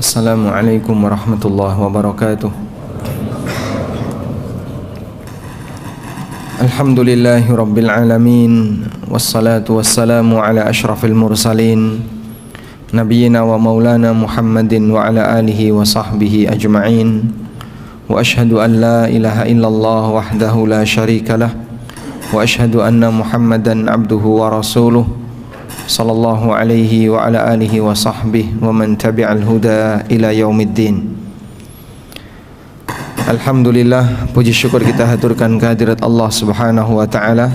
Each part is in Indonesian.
Assalamualaikum warahmatullahi wabarakatuh. Alhamdulillahi rabbil alamin, wassalatu wassalamu ala ashrafil mursalin, nabiyyina wa maulana Muhammadin wa ala alihi wa sahbihi ajma'in. Wa ashhadu an la ilaha illallah wahdahu la syarika lah, wa ashhadu anna Muhammadan abduhu wa rasuluh sallallahu alaihi wa ala alihi wa sahbihi wa man tabi'al huda ila yaumiddin. Alhamdulillah, puji syukur kita haturkan kehadirat Allah Subhanahu wa taala.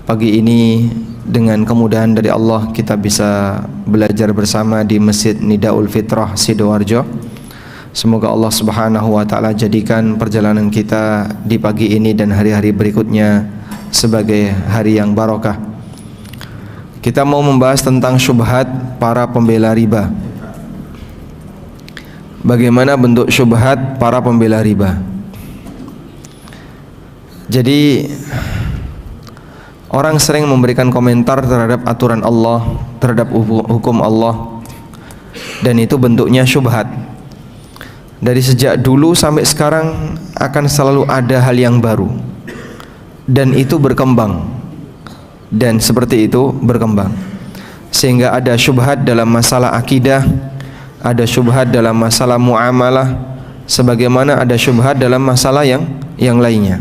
Pagi ini dengan kemudahan dari Allah kita bisa belajar bersama di Masjid Nidaul Fitrah Sidoarjo. Semoga Allah Subhanahu wa taala jadikan perjalanan kita di pagi ini dan hari-hari berikutnya sebagai hari yang barokah. Kita mau membahas tentang syubhat para pembela riba. Bagaimana bentuk syubhat para pembela riba? Jadi orang sering memberikan komentar terhadap aturan Allah, terhadap hukum Allah, dan itu bentuknya syubhat. Dari sejak dulu sampai sekarang akan selalu ada hal yang baru, dan itu berkembang. Dan seperti itu berkembang, sehingga ada syubhat dalam masalah akidah, ada syubhat dalam masalah muamalah, sebagaimana ada syubhat dalam masalah yang lainnya.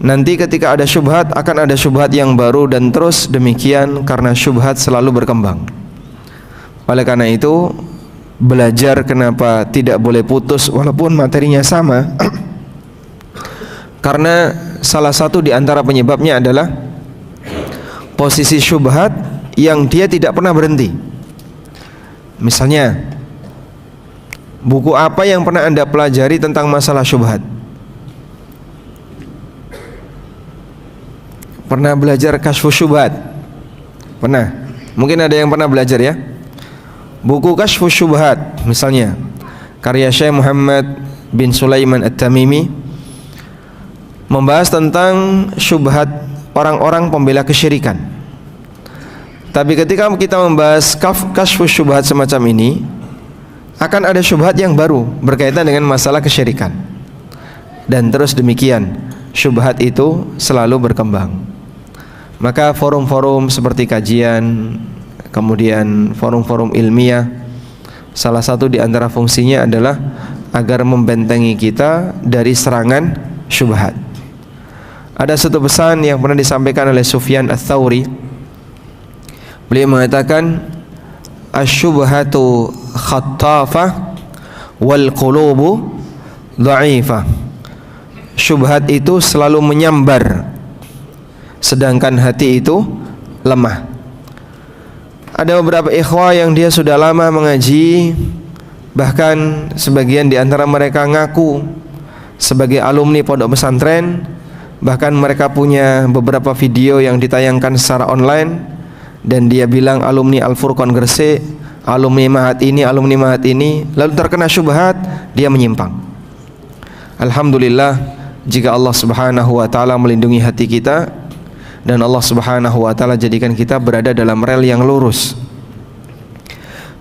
Nanti ketika ada syubhat akan ada syubhat yang baru, dan terus demikian karena syubhat selalu berkembang. Oleh karena itu belajar kenapa tidak boleh putus walaupun materinya sama karena salah satu di antara penyebabnya adalah posisi syubhat yang dia tidak pernah berhenti. Misalnya, buku apa yang pernah Anda pelajari tentang masalah syubhat? Pernah belajar Kasyfus Syubhat? Pernah? Mungkin ada yang pernah belajar ya. Buku Kasyfus Syubhat misalnya, karya Syekh Muhammad bin Sulaiman At-Tamimi, membahas tentang syubhat orang-orang pembela kesyirikan. Tapi ketika kita membahas kasyfus syubhat semacam ini, akan ada syubhat yang baru berkaitan dengan masalah kesyirikan. Dan terus demikian, syubhat itu selalu berkembang. Maka forum-forum seperti kajian, kemudian forum-forum ilmiah, salah satu di antara fungsinya adalah agar membentengi kita dari serangan syubhat. Ada satu pesan yang pernah disampaikan oleh Sufyan Ats-Tsauri. Beliau mengatakan, "Asy-syubhatu khattafah wal qulubu dha'ifah." Syubhat itu selalu menyambar, sedangkan hati itu lemah. Ada beberapa ikhwah yang dia sudah lama mengaji, bahkan sebagian di antara mereka ngaku sebagai alumni pondok pesantren. Bahkan mereka punya beberapa video yang ditayangkan secara online, dan dia bilang alumni Al-Furqan Gresik, alumni Mahat ini, alumni Mahat ini. Lalu terkena syubhat, dia menyimpang. Alhamdulillah jika Allah Subhanahu wa taala melindungi hati kita, dan Allah Subhanahu wa taala jadikan kita berada dalam rel yang lurus.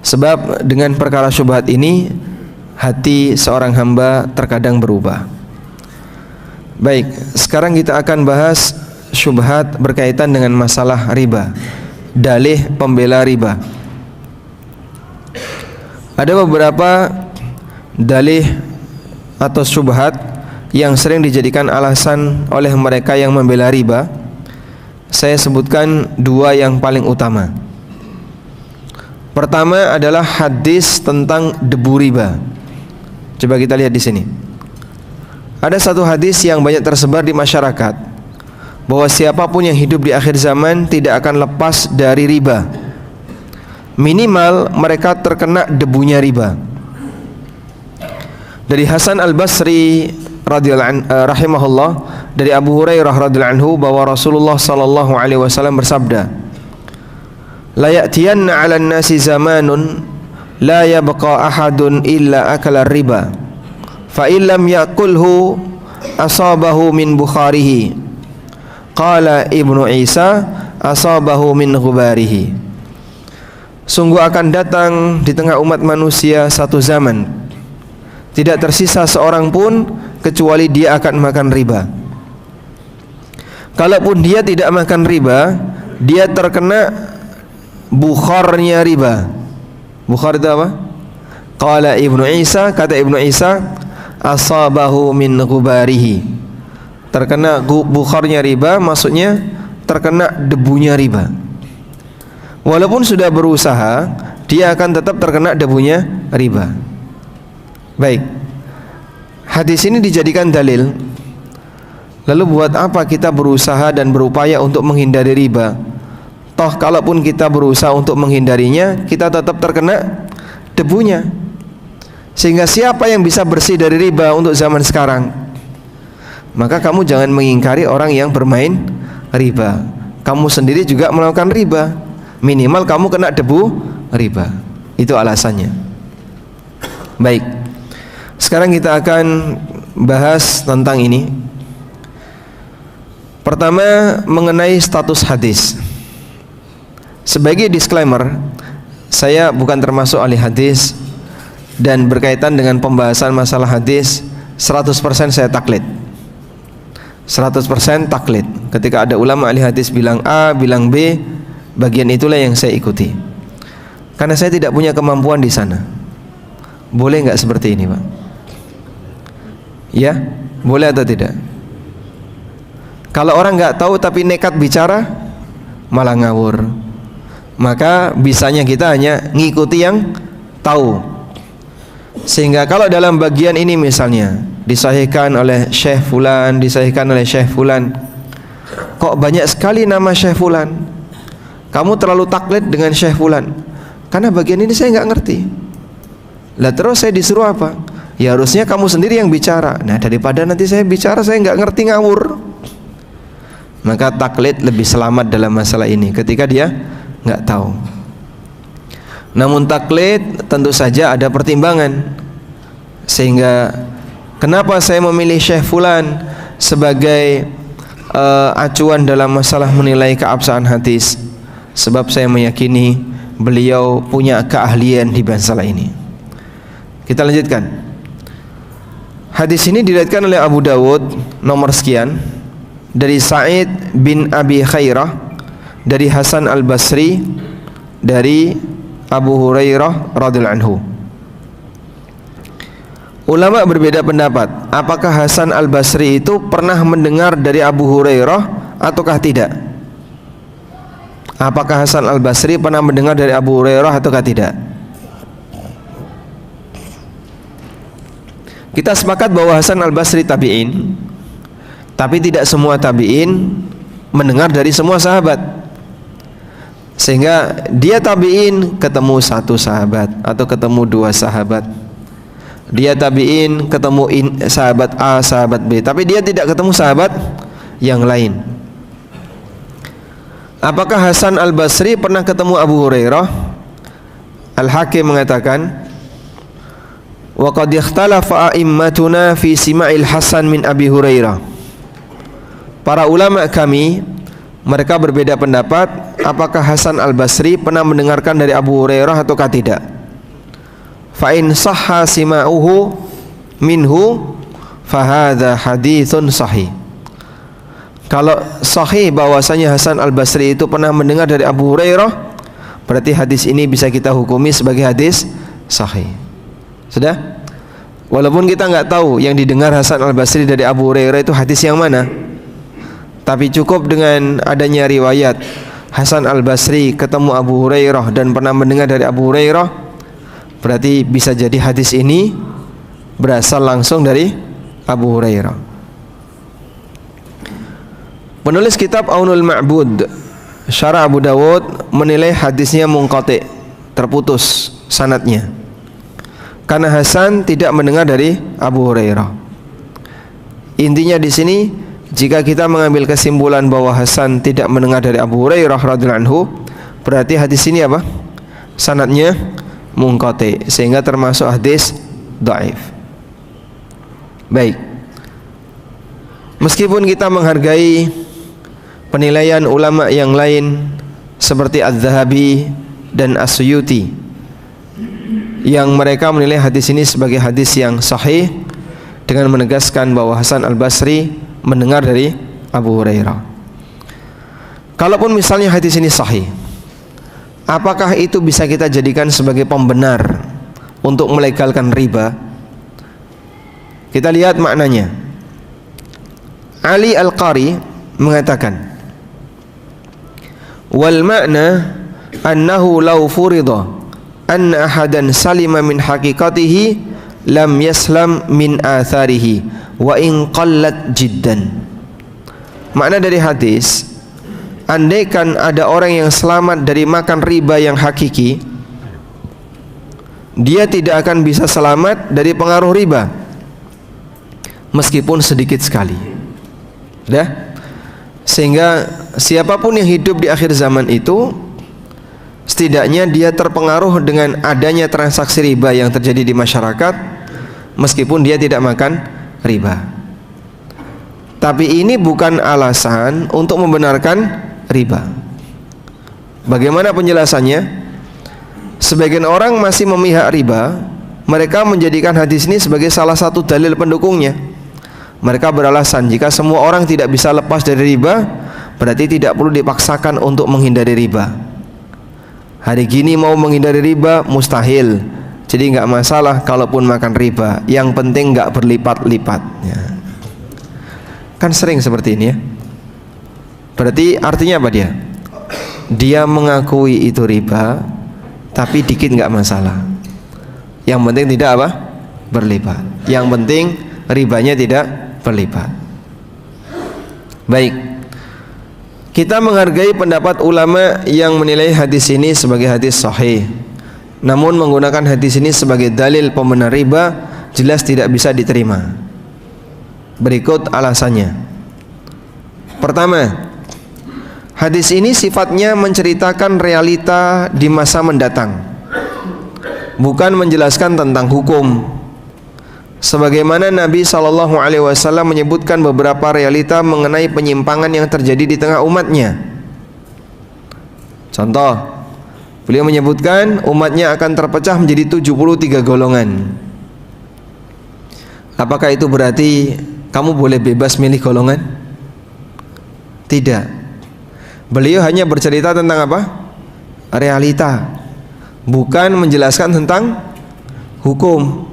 Sebab dengan perkara syubhat ini, hati seorang hamba terkadang berubah. Baik, sekarang kita akan bahas syubhat berkaitan dengan masalah riba, dalih pembela riba. Ada beberapa dalih atau syubhat yang sering dijadikan alasan oleh mereka yang membela riba. Saya sebutkan dua yang paling utama. Pertama adalah hadis tentang debu riba. Coba kita lihat di sini. Ada satu hadis yang banyak tersebar di masyarakat, bahwa siapapun yang hidup di akhir zaman tidak akan lepas dari riba. Minimal mereka terkena debunya riba. Dari Hasan Al-Basri rahimahullah, dari Abu Hurairah radhiyallahu anhu, bahwa Rasulullah sallallahu alaihi wasallam bersabda, "La ya'tiyanna 'alan nasi zamanun la yabqa ahadun illa akala riba. Fa illam yakulhu asabahu min bukharihi." Qala Ibnu Isa, asabahu min ghubarihi. sungguh akan datang di tengah umat manusia satu zaman, tidak tersisa seorang pun kecuali dia akan makan riba. Kalaupun dia tidak makan riba, dia terkena bukharnya riba. Bukhar itu apa? Qala Ibnu Isa, kata Ibnu Isa, asabahu min ghubarihi. Terkena bukharnya riba, maksudnya terkena debunya riba. Walaupun sudah berusaha, dia akan tetap terkena debunya riba. Baik, hadis ini dijadikan dalil. Lalu buat apa kita berusaha dan berupaya untuk menghindari riba? Toh kalaupun kita berusaha untuk menghindarinya, kita tetap terkena debunya. Sehingga siapa yang bisa bersih dari riba untuk zaman sekarang? Maka kamu jangan mengingkari orang yang bermain riba. Kamu sendiri juga melakukan riba. Minimal kamu kena debu riba. Itu alasannya. Baik, sekarang kita akan bahas tentang ini. Pertama, mengenai status hadis. Sebagai disclaimer, saya bukan termasuk ahli hadis, dan berkaitan dengan pembahasan masalah hadis 100% saya taklid. 100% taklid. Ketika ada ulama ahli hadis bilang A, bilang B, bagian itulah yang saya ikuti. Karena saya tidak punya kemampuan di sana. Boleh nggak seperti ini, Pak? Ya, boleh atau tidak? Kalau orang nggak tahu tapi nekat bicara, malah ngawur. Maka bisanya kita hanya ngikuti yang tahu. Sehingga kalau dalam bagian ini misalnya disahihkan oleh Syekh Fulan, disahihkan oleh Syekh Fulan, kok banyak sekali nama Syekh Fulan? Kamu terlalu taklid dengan Syekh Fulan. Karena bagian ini saya nggak ngerti. Lah terus saya disuruh apa? Ya harusnya kamu sendiri yang bicara. Nah daripada nanti saya bicara saya nggak ngerti ngawur. Maka taklid lebih selamat dalam masalah ini ketika dia nggak tahu. Namun taklid tentu saja ada pertimbangan. Sehingga kenapa saya memilih Syekh Fulan sebagai acuan dalam masalah menilai keabsahan hadis? Sebab saya meyakini beliau punya keahlian di masalah ini. Kita lanjutkan. Hadis ini diriwayatkan oleh Abu Dawud nomor sekian dari Sa'id bin Abi Khairah, dari Hasan Al-Basri, dari Abu Hurairah radhiyallahu anhu. Ulama berbeda pendapat, apakah Hasan Al-Basri itu pernah mendengar dari Abu Hurairah ataukah tidak? Apakah Hasan Al-Basri pernah mendengar dari Abu Hurairah ataukah tidak? Kita sepakat bahwa Hasan Al-Basri tabi'in, tapi tidak semua tabi'in mendengar dari semua sahabat. Sehingga dia tabi'in ketemu satu sahabat atau ketemu dua sahabat. Dia tabi'in ketemu sahabat A, sahabat B, tapi dia tidak ketemu sahabat yang lain. Apakah Hasan Al-Basri pernah ketemu Abu Hurairah? Al-Hakim mengatakan, wa qad ikhtalafa a'immatuna fi sima'il Hasan min Abi Hurairah. Para ulama kami, mereka berbeda pendapat apakah Hasan Al-Basri pernah mendengarkan dari Abu Hurairah ataukah tidak. Fa in sahha sima'uhu minhu fahadha haditsun sahih. Kalau sahih bahwasanya Hasan Al-Basri itu pernah mendengar dari Abu Hurairah, berarti hadis ini bisa kita hukumi sebagai hadis sahih. Sudah? Walaupun kita nggak tahu yang didengar Hasan Al-Basri dari Abu Hurairah itu hadis yang mana, tapi cukup dengan adanya riwayat Hasan Al-Basri ketemu Abu Hurairah dan pernah mendengar dari Abu Hurairah, berarti bisa jadi hadis ini berasal langsung dari Abu Hurairah. Penulis kitab Aunul Ma'bud Syarah Abu Dawud menilai hadisnya munqati', terputus sanadnya, karena Hasan tidak mendengar dari Abu Hurairah. Intinya di sini, jika kita mengambil kesimpulan bahwa Hasan tidak mendengar dari Abu Hurairah radhiyallahu anhu, berarti hadis ini apa? Sanadnya munqati', sehingga termasuk hadis dhaif. Baik. Meskipun kita menghargai penilaian ulama yang lain seperti Az-Zahabi dan As-Suyuti, yang mereka menilai hadis ini sebagai hadis yang sahih dengan menegaskan bahwa Hasan Al-Basri mendengar dari Abu Hurairah. Kalaupun misalnya hadis ini sahih, apakah itu bisa kita jadikan sebagai pembenar untuk melegalkan riba? Kita lihat maknanya. Ali Al-Qari mengatakan, wal makna annahu law furida anna ahadan salima min haqiqatihi lam yaslam min atharihi wa in qallat jiddan. Makna dari hadis, andaikan ada orang yang selamat dari makan riba yang hakiki, dia tidak akan bisa selamat dari pengaruh riba meskipun sedikit sekali. Sehingga siapapun yang hidup di akhir zaman itu, setidaknya dia terpengaruh dengan adanya transaksi riba yang terjadi di masyarakat meskipun dia tidak makan riba. Tapi ini bukan alasan untuk membenarkan riba. Bagaimana penjelasannya? Sebagian orang masih memihak riba. Mereka menjadikan hadis ini sebagai salah satu dalil pendukungnya. Mereka beralasan jika semua orang tidak bisa lepas dari riba, berarti tidak perlu dipaksakan untuk menghindari riba. Hari gini mau menghindari riba mustahil, jadi nggak masalah kalaupun makan riba, yang penting nggak berlipat-lipat ya. Kan sering seperti ini ya. Berarti artinya apa dia? Dia mengakui itu riba, tapi dikit nggak masalah. Yang penting tidak apa? Berlipat. Yang penting ribanya tidak berlipat. Baik, kita menghargai pendapat ulama yang menilai hadis ini sebagai hadis sahih, namun menggunakan hadis ini sebagai dalil pembenar riba jelas tidak bisa diterima. Berikut alasannya. Pertama, hadis ini sifatnya menceritakan realita di masa mendatang, bukan menjelaskan tentang hukum. Sebagaimana Nabi SAW menyebutkan beberapa realita mengenai penyimpangan yang terjadi di tengah umatnya. Contoh, beliau menyebutkan umatnya akan terpecah menjadi 73 golongan. Apakah itu berarti kamu boleh bebas milih golongan? Tidak. Beliau hanya bercerita tentang apa? Realita, bukan menjelaskan tentang hukum.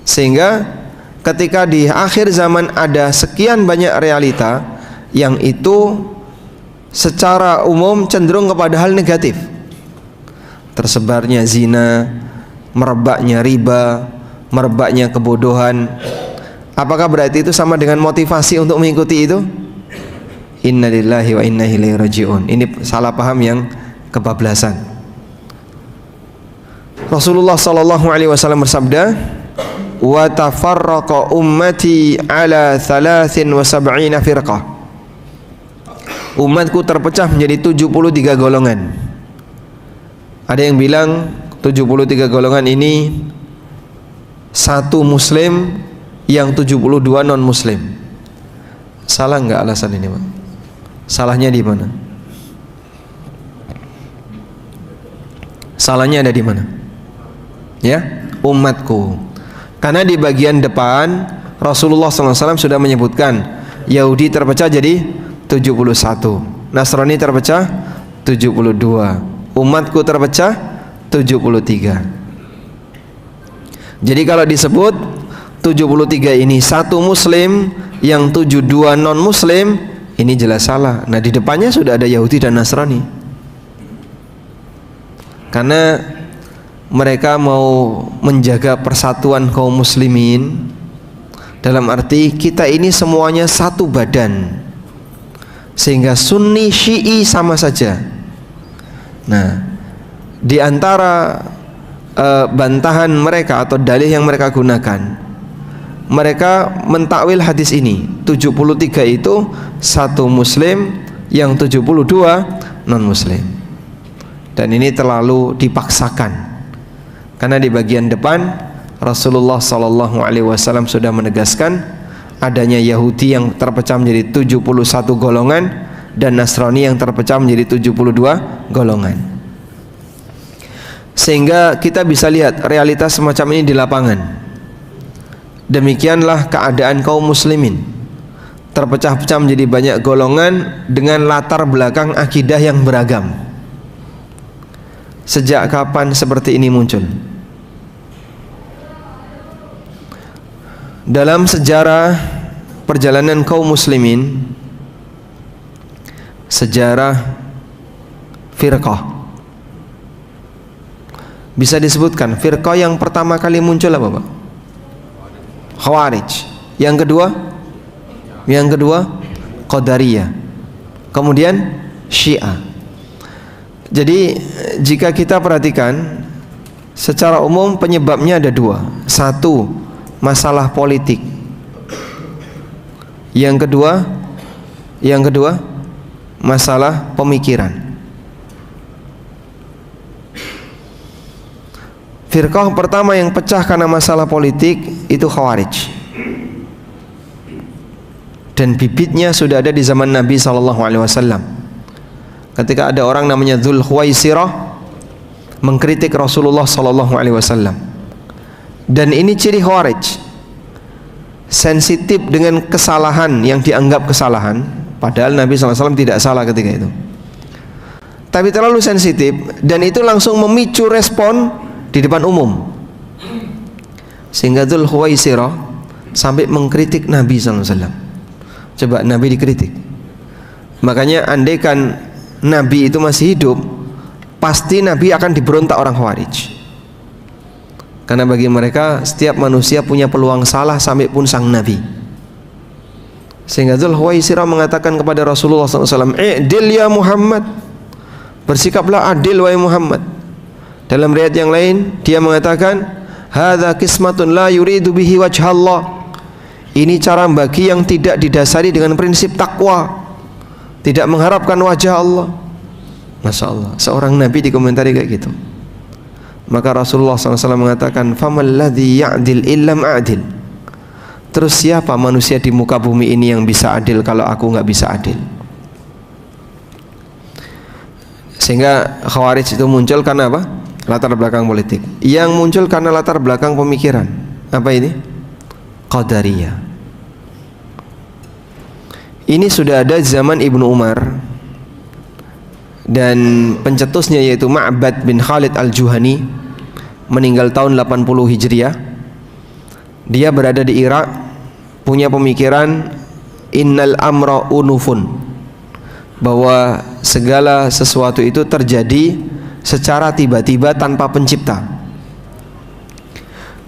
Sehingga ketika di akhir zaman ada sekian banyak realita yang itu secara umum cenderung kepada hal negatif. Tersebarnya zina, merebaknya riba, merebaknya kebodohan. Apakah berarti itu sama dengan motivasi untuk mengikuti itu? Innalillahi wa inna ilaihi raji'un. Ini salah paham yang kebablasan. Rasulullah SAW bersabda, wa tafarraqa ummati ala 73 firqah. Umatku terpecah menjadi 73 golongan. Ada yang bilang 73 golongan ini satu muslim yang 72 non muslim. Salah enggak alasan ini, Pak? Salahnya di mana? Salahnya ada di mana? Ya, umatku. Karena di bagian depan Rasulullah SAW sudah menyebutkan Yahudi terpecah jadi 71, Nasrani terpecah 72, umatku terpecah 73. Jadi kalau disebut 73 ini satu muslim yang 72 non muslim, ini jelas salah. Nah di depannya sudah ada Yahudi dan Nasrani, karena mereka mau menjaga persatuan kaum muslimin, dalam arti kita ini semuanya satu badan, sehingga Sunni Syi'i sama saja. Nah, di antara bantahan mereka atau dalih yang mereka gunakan, mereka mentakwil hadis ini 73 itu satu muslim yang 72 non muslim, dan ini terlalu dipaksakan. Karena di bagian depan Rasulullah SAW sudah menegaskan adanya Yahudi yang terpecah menjadi 71 golongan dan Nasrani yang terpecah menjadi 72 golongan. sehingga kita bisa lihat realitas semacam ini di lapangan. Demikianlah keadaan kaum muslimin, terpecah-pecah menjadi banyak golongan dengan latar belakang akidah yang beragam. Sejak kapan seperti ini muncul? Dalam sejarah perjalanan kaum muslimin, sejarah firqah, bisa disebutkan firqah yang pertama kali muncul apa, Pak? Khawarij. Yang kedua Qadariyah. Kemudian Syiah. Jadi jika kita perhatikan secara umum penyebabnya ada dua. Satu, masalah politik. Yang kedua masalah pemikiran. Firqah pertama yang pecah karena masalah politik itu Khawarij, dan bibitnya sudah ada di zaman Nabi SAW. Ketika ada orang namanya Dzul Khuwaisirah mengkritik Rasulullah SAW, dan ini ciri Khawarij, sensitif dengan kesalahan yang dianggap kesalahan, padahal Nabi SAW tidak salah ketika itu, tapi terlalu sensitif, dan itu langsung memicu respon di depan umum, sehingga Dzul Khuwaisirah sampai mengkritik Nabi SAW. Coba Nabi dikritik. Makanya andaikan Nabi itu masih hidup, pasti Nabi akan diberontak orang Khawarij, karena bagi mereka setiap manusia punya peluang salah, sampai pun sang Nabi. Sehingga Dzul Khuwaisirah mengatakan kepada Rasulullah SAW, "I'dil ya Muhammad," bersikaplah adil wahai Muhammad. Dalam riwayat yang lain dia mengatakan, "Hadza qismatun la yuridu bihi wajhallah." Ini cara bagi yang tidak didasari dengan prinsip takwa, tidak mengharapkan wajah Allah. Masya Allah, seorang Nabi dikomentari kayak gitu. Maka Rasulullah SAW mengatakan, "Famal ladzi ya'dil illam a'dil." Terus siapa manusia di muka bumi ini yang bisa adil kalau aku nggak bisa adil? Sehingga Khawarij itu muncul karena apa? Latar belakang politik. Yang muncul karena latar belakang pemikiran. Apa ini? Qadariyah. Ini sudah ada zaman Ibnu Umar, dan pencetusnya yaitu Ma'bad bin Khalid al-Juhani meninggal tahun 80 Hijriah. Dia berada di Irak, punya pemikiran innal amra unufun, bahwa segala sesuatu itu terjadi secara tiba-tiba tanpa pencipta.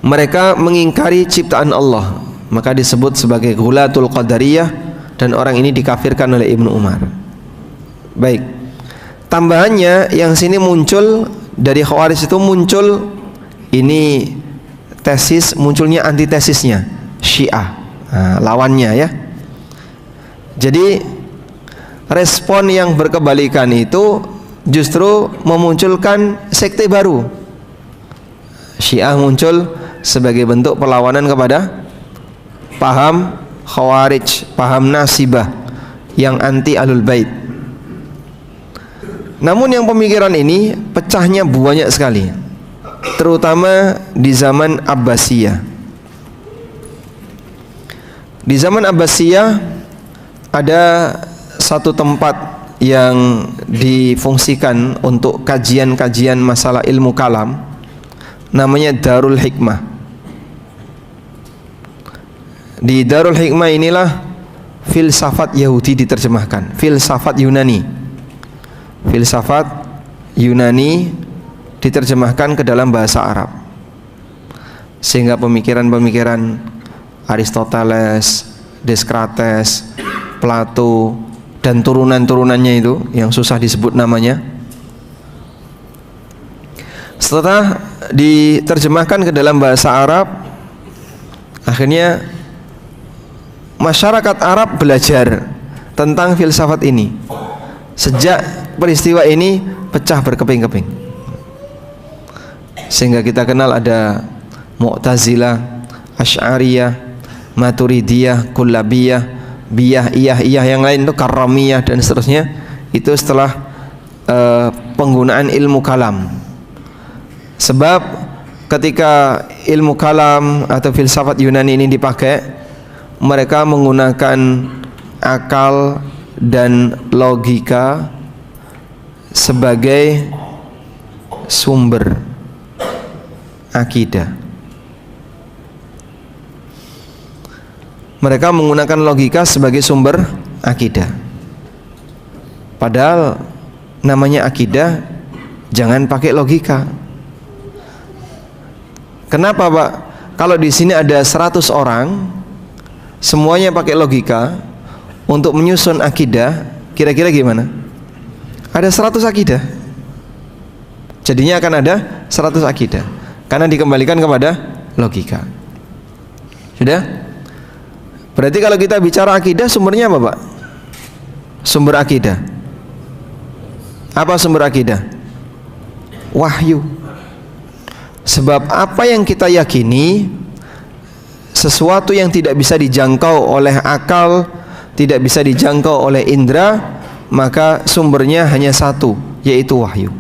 Mereka mengingkari ciptaan Allah, maka disebut sebagai Ghulatul Qadariyah, dan orang ini dikafirkan oleh Ibnu Umar. Baik, tambahannya yang sini muncul dari Khawarij itu muncul ini tesis, munculnya antitesisnya Syiah, lawannya ya. Jadi respon yang berkebalikan itu justru memunculkan sekte baru. Syiah muncul sebagai bentuk perlawanan kepada paham Khawarij, paham Nasibah yang anti Ahlul Bait. Namun yang pemikiran ini pecahnya banyak sekali, terutama di zaman Abbasiyah. Di zaman Abbasiyah ada satu tempat yang difungsikan untuk kajian-kajian masalah ilmu kalam, namanya Darul Hikmah. Di Darul Hikmah inilah filsafat Yahudi diterjemahkan, filsafat Yunani. Filsafat Yunani diterjemahkan ke dalam bahasa Arab, sehingga pemikiran-pemikiran Aristoteles, Descartes, Plato, dan turunan-turunannya itu yang susah disebut namanya, setelah diterjemahkan ke dalam bahasa Arab, akhirnya masyarakat Arab belajar tentang filsafat ini. Sejak peristiwa ini pecah berkeping-keping, sehingga kita kenal ada Mu'tazilah, Asy'ariyah, Maturidiyah, Kullabiyah, Biyah, Iyah yang lain itu Karramiyah dan seterusnya. Itu setelah penggunaan ilmu kalam. Sebab ketika ilmu kalam atau filsafat Yunani ini dipakai, mereka menggunakan akal dan logika sebagai sumber akidah. Mereka menggunakan logika sebagai sumber akidah. Padahal namanya akidah jangan pakai logika. Kenapa, Pak? Kalau di sini ada 100 orang, semuanya pakai logika untuk menyusun akidah, kira-kira gimana? Ada 100 akidah. Jadinya akan ada 100 akidah, karena dikembalikan kepada logika. Sudah? Berarti kalau kita bicara akidah, sumbernya apa, Pak? Sumber akidah. Apa sumber akidah? Wahyu. Sebab apa yang kita yakini, sesuatu yang tidak bisa dijangkau oleh akal, tidak bisa dijangkau oleh indera, maka sumbernya hanya satu, yaitu wahyu.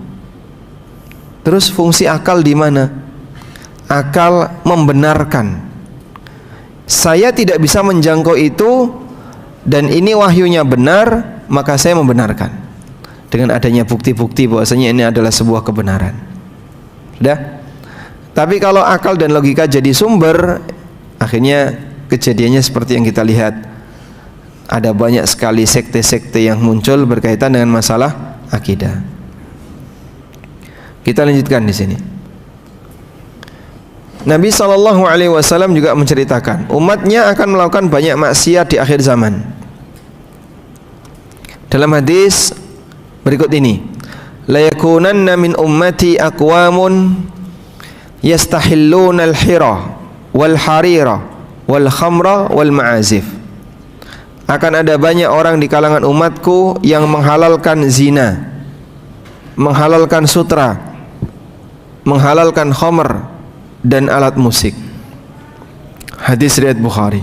Terus fungsi akal di mana? Akal membenarkan. Saya tidak bisa menjangkau itu, dan ini wahyunya benar, maka saya membenarkan dengan adanya bukti-bukti bahwasanya ini adalah sebuah kebenaran. Sudah? Tapi kalau akal dan logika jadi sumber, akhirnya kejadiannya seperti yang kita lihat. Ada banyak sekali sekte-sekte yang muncul berkaitan dengan masalah akidah. Kita lanjutkan di sini. Nabi SAW juga menceritakan umatnya akan melakukan banyak maksiat di akhir zaman. Dalam hadis berikut ini, la yakunanna min ummati aqwamun yastahilluna al-hira wal harira wal khamra wal ma'azif. Akan ada banyak orang di kalangan umatku yang menghalalkan zina, menghalalkan sutra, menghalalkan khamr dan alat musik. Hadis riwayat Bukhari.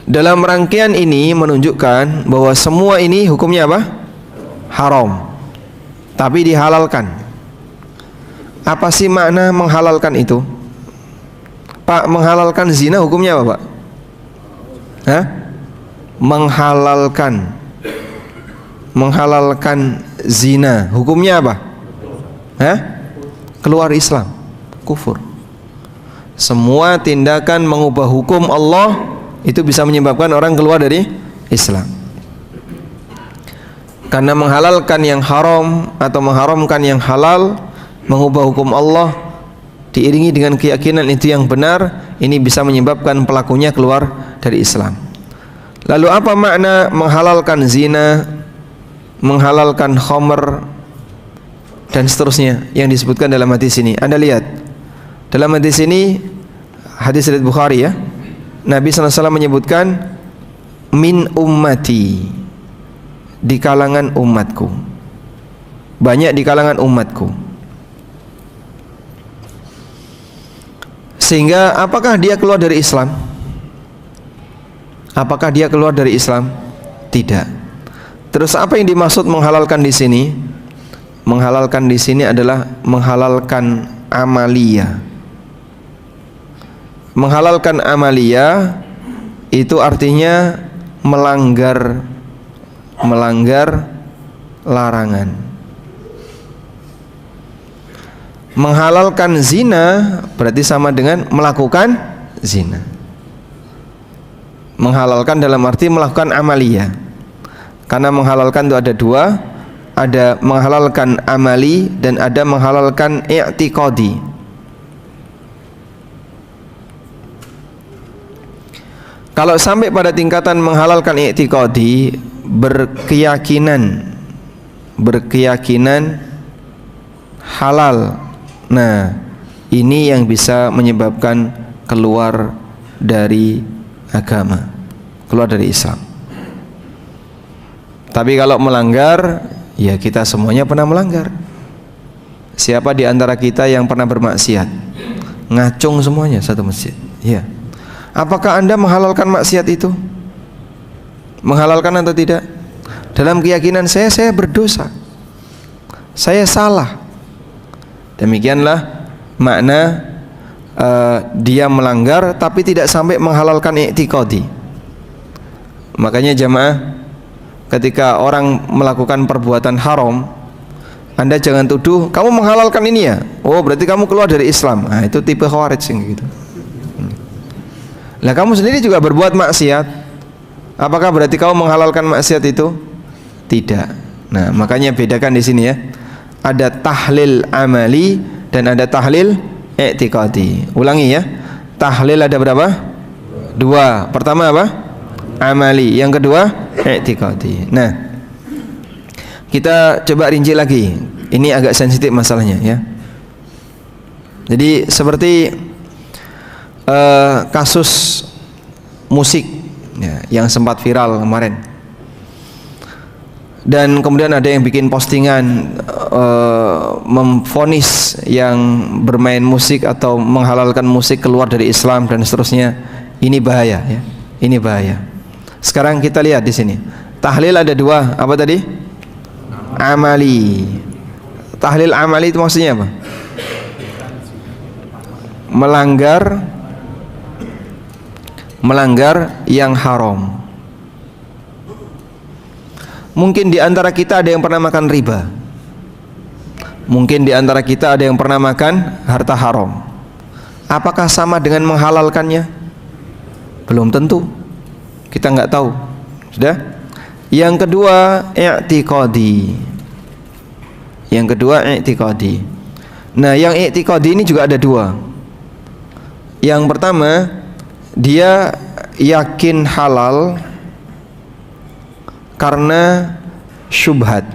Dalam rangkaian ini menunjukkan bahwa semua ini hukumnya apa? Haram, tapi dihalalkan. Apa sih makna menghalalkan itu? Pak, menghalalkan zina hukumnya apa, Pak? Hah? Menghalalkan zina hukumnya apa? Hah? Keluar Islam, kufur. Semua tindakan mengubah hukum Allah itu bisa menyebabkan orang keluar dari Islam. Karena menghalalkan yang haram atau mengharamkan yang halal, mengubah hukum Allah diiringi dengan keyakinan itu yang benar, ini bisa menyebabkan pelakunya keluar dari Islam. Lalu apa makna menghalalkan zina, menghalalkan khamr dan seterusnya yang disebutkan dalam hadis ini? Anda lihat dalam hadis ini, hadis riwayat Bukhari ya, Nabi SAW menyebutkan min ummati, di kalangan umatku, banyak di kalangan umatku. Sehingga apakah dia keluar dari Islam? Apakah dia keluar dari Islam? Tidak. Terus apa yang dimaksud menghalalkan di sini? Menghalalkan di sini adalah menghalalkan amalia. Menghalalkan amalia itu artinya melanggar larangan. Menghalalkan zina berarti sama dengan melakukan zina. Menghalalkan dalam arti melakukan amalia. Karena menghalalkan itu ada dua, ada menghalalkan amali dan ada menghalalkan i'tiqadi. Kalau sampai pada tingkatan menghalalkan i'tiqadi, berkeyakinan halal, nah ini yang bisa menyebabkan keluar dari agama, keluar dari Islam. Tapi kalau melanggar, ya kita semuanya pernah melanggar. Siapa di antara kita yang pernah bermaksiat? Ngacung semuanya satu masjid. Ya. Apakah Anda menghalalkan maksiat itu? Menghalalkan atau tidak? Dalam keyakinan saya berdosa, saya salah. Demikianlah makna dia melanggar tapi tidak sampai menghalalkan i'tiqadi. Makanya jamaah, ketika orang melakukan perbuatan haram, Anda jangan tuduh kamu menghalalkan ini ya, oh berarti kamu keluar dari Islam. Nah, itu tipe khawarij gitu. Lah kamu sendiri juga berbuat maksiat, apakah berarti kamu menghalalkan maksiat itu? Tidak. Nah, makanya bedakan di sini ya. Ada tahlil amali dan ada tahlil i'tiqadi. Ulangi ya. Tahlil ada berapa? 2. Pertama apa? Amali. Yang kedua i'tiqadi. Nah, kita coba rinci lagi. Ini agak sensitif masalahnya ya. Jadi seperti kasus musik ya, yang sempat viral kemarin, dan kemudian ada yang bikin postingan memvonis yang bermain musik atau menghalalkan musik keluar dari Islam dan seterusnya. Ini bahaya ya. Ini bahaya. Sekarang kita lihat di sini. Tahlil ada 2. Apa tadi? Amali. Tahlil amali itu maksudnya apa? Melanggar yang haram. Mungkin di antara kita ada yang pernah makan riba. Mungkin di antara kita ada yang pernah makan harta haram. Apakah sama dengan menghalalkannya? Belum tentu. Kita nggak tahu. Sudah? Yang kedua, i'tiqadi. Yang kedua, i'tiqadi. Nah, yang i'tiqadi ini juga ada 2. Yang pertama, dia yakin halal karena syubhat.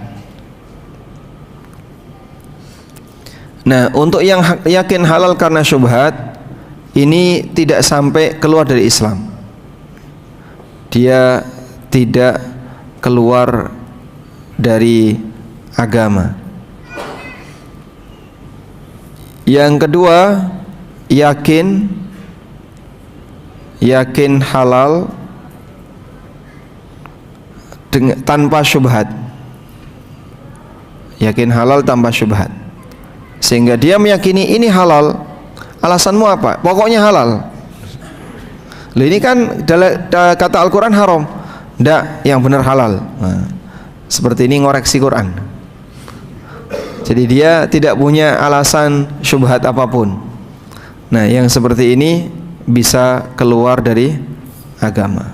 Nah, untuk yang yakin halal karena syubhat, ini tidak sampai keluar dari Islam. Dia tidak keluar dari agama. Yang kedua, yakin halal tanpa syubhat. Yakin halal tanpa syubhat. Sehingga dia meyakini ini halal. Alasanmu apa? Pokoknya halal. Loh, ini kan kata Al-Quran haram. Tidak, yang benar halal. Nah, seperti ini ngoreksi Quran. Jadi dia tidak punya alasan syubhat apapun. Nah, yang seperti ini bisa keluar dari agama.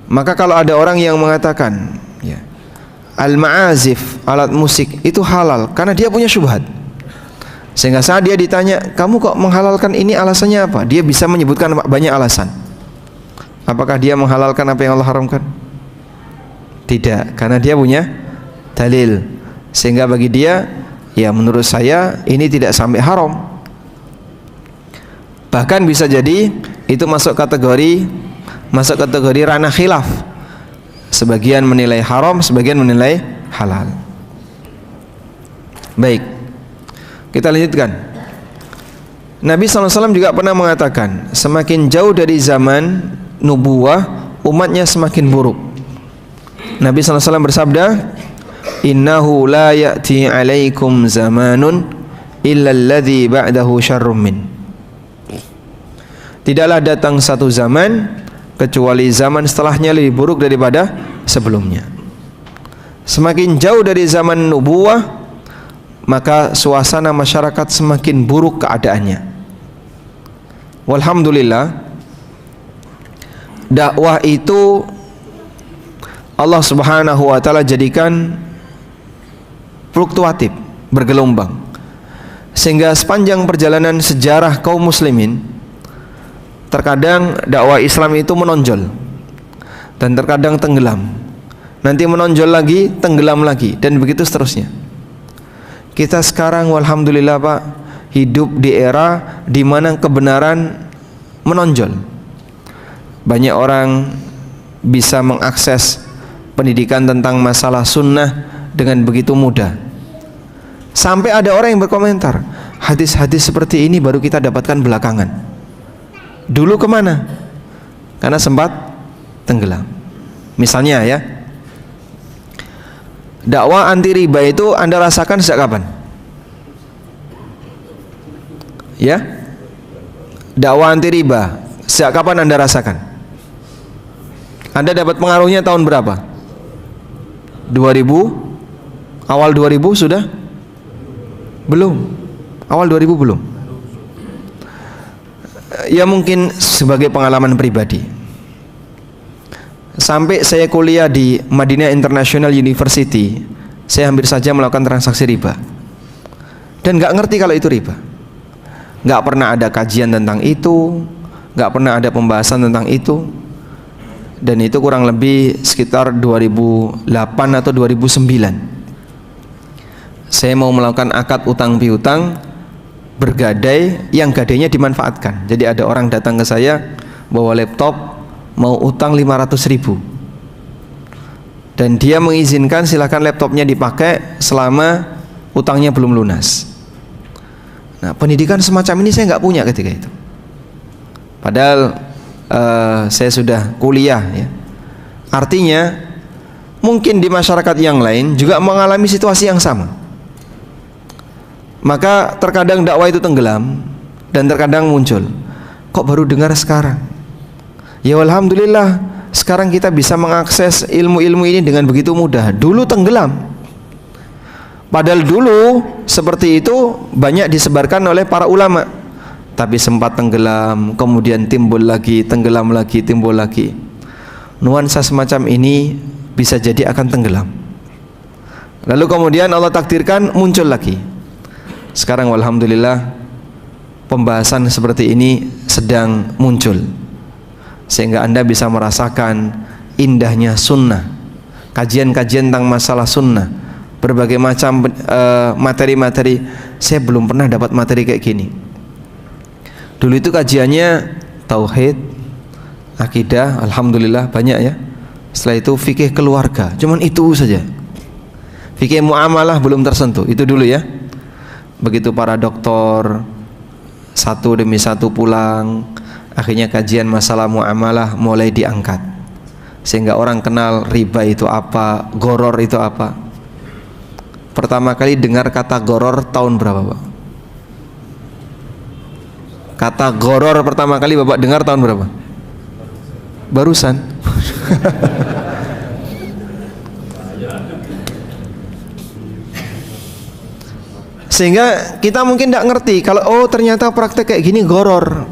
Maka kalau ada orang yang mengatakan ya, al-ma'azif, alat musik itu halal karena dia punya syubhat, sehingga saat dia ditanya, kamu kok menghalalkan ini, alasannya apa? Dia bisa menyebutkan banyak alasan. Apakah dia menghalalkan apa yang Allah haramkan? Tidak, karena dia punya dalil. Sehingga bagi dia, ya menurut saya ini tidak sampai haram. Bahkan bisa jadi itu masuk kategori ranah khilaf. Sebagian menilai haram, sebagian menilai halal. Baik, kita lanjutkan. Nabi SAW juga pernah mengatakan, semakin jauh dari zaman nubuwah, umatnya semakin buruk. Nabi SAW bersabda, innahu la ya'ti alaikum zamanun illa alladhi ba'dahu syarrum min. Tidaklah datang satu zaman kecuali zaman setelahnya lebih buruk daripada sebelumnya. Semakin jauh dari zaman nubuwah, maka suasana masyarakat semakin buruk keadaannya. Walhamdulillah, dakwah itu Allah Subhanahu wa taala jadikan fluktuatif, bergelombang. Sehingga sepanjang perjalanan sejarah kaum muslimin, terkadang dakwah Islam itu menonjol dan terkadang tenggelam. Nanti menonjol lagi, tenggelam lagi, dan begitu seterusnya. Kita sekarang walhamdulillah Pak, hidup di era di mana kebenaran menonjol. Banyak orang bisa mengakses pendidikan tentang masalah sunnah dengan begitu mudah. Sampai ada orang yang berkomentar, hadis-hadis seperti ini baru kita dapatkan belakangan. Dulu kemana? Karena sempat tenggelam. Misalnya ya, Dakwah anti riba itu Anda rasakan sejak kapan? Ya? Dakwah anti riba sejak kapan Anda rasakan? Anda dapat pengaruhnya tahun berapa? 2000? Awal 2000 sudah? Belum. Awal 2000 belum. Ya mungkin sebagai pengalaman pribadi. Sampai saya kuliah di Madinah International University, saya hampir saja melakukan transaksi riba. Dan nggak ngerti kalau itu riba. Nggak pernah ada kajian tentang itu, nggak pernah ada pembahasan tentang itu. Dan itu kurang lebih sekitar 2008 atau 2009. Saya mau melakukan akad utang piutang bergadai, yang gadainya dimanfaatkan. Jadi ada orang datang ke saya bawa laptop, mau utang 500.000, dan dia mengizinkan silakan laptopnya dipakai selama utangnya belum lunas. Nah, pendidikan semacam ini saya nggak punya ketika itu. Padahal saya sudah kuliah ya. Artinya mungkin di masyarakat yang lain juga mengalami situasi yang sama. Maka terkadang dakwah itu tenggelam dan terkadang muncul. Kok baru dengar sekarang? Ya alhamdulillah, sekarang kita bisa mengakses ilmu-ilmu ini dengan begitu mudah. Dulu tenggelam. Padahal dulu seperti itu banyak disebarkan oleh para ulama. Tapi sempat tenggelam, kemudian timbul lagi, tenggelam lagi, timbul lagi. Nuansa semacam ini bisa jadi akan tenggelam. Lalu kemudian Allah takdirkan muncul lagi. Sekarang alhamdulillah pembahasan seperti ini sedang muncul, sehingga Anda bisa merasakan indahnya sunnah, kajian-kajian tentang masalah sunnah, berbagai macam materi-materi. Saya belum pernah dapat materi kayak gini. Dulu itu kajiannya tauhid, akidah, alhamdulillah banyak ya. Setelah itu fikih keluarga, cuman itu saja. Fikih muamalah belum tersentuh, itu dulu ya. Begitu para doktor satu demi satu pulang, akhirnya kajian masalah muamalah mulai diangkat, sehingga orang kenal riba itu apa, goror itu apa. Pertama kali dengar kata goror tahun berapa Pak? Kata goror pertama kali Bapak dengar tahun berapa? Barusan. Sehingga kita mungkin tidak ngerti kalau ternyata praktek kayak gini goror,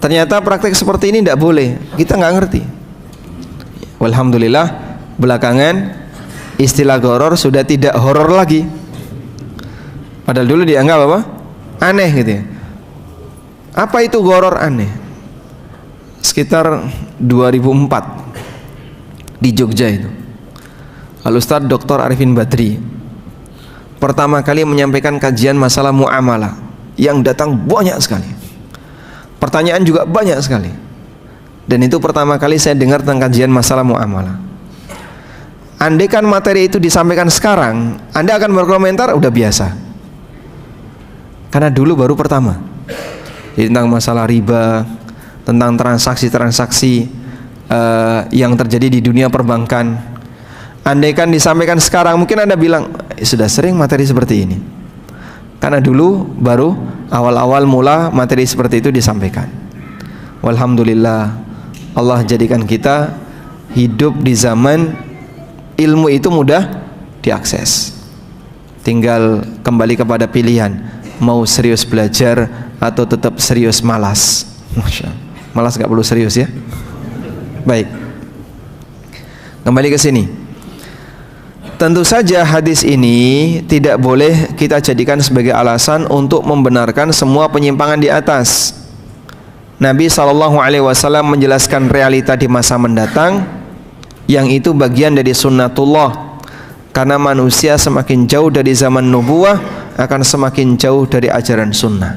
ternyata praktek seperti ini tidak boleh. Kita nggak ngerti. Alhamdulillah belakangan istilah goror sudah tidak horor lagi. Padahal dulu dianggap apa? Aneh gitu ya. Apa itu goror aneh? Sekitar 2004 di Jogja itu, Al-Ustaz Dr. Arifin Badri pertama kali menyampaikan kajian masalah muamalah, yang datang banyak sekali, pertanyaan juga banyak sekali. Dan itu pertama kali saya dengar tentang kajian masalah muamalah. Andaikan materi itu disampaikan sekarang, Anda akan berkomentar udah biasa, karena dulu baru pertama. Jadi tentang masalah riba, tentang transaksi-transaksi yang terjadi di dunia perbankan. Andaikan disampaikan sekarang, mungkin Anda bilang sudah sering materi seperti ini, karena dulu baru awal-awal mula materi seperti itu disampaikan. Walhamdulillah, Allah jadikan kita hidup di zaman ilmu itu mudah diakses. Tinggal kembali kepada pilihan, mau serius belajar atau tetap serius malas. Masya Allah. Malas nggak perlu serius ya. Baik, kembali ke sini. Tentu saja hadis ini tidak boleh kita jadikan sebagai alasan untuk membenarkan semua penyimpangan di atas. Nabi SAW menjelaskan realita di masa mendatang, yang itu bagian dari sunnatullah. Karena manusia semakin jauh dari zaman nubuwah, akan semakin jauh dari ajaran sunnah.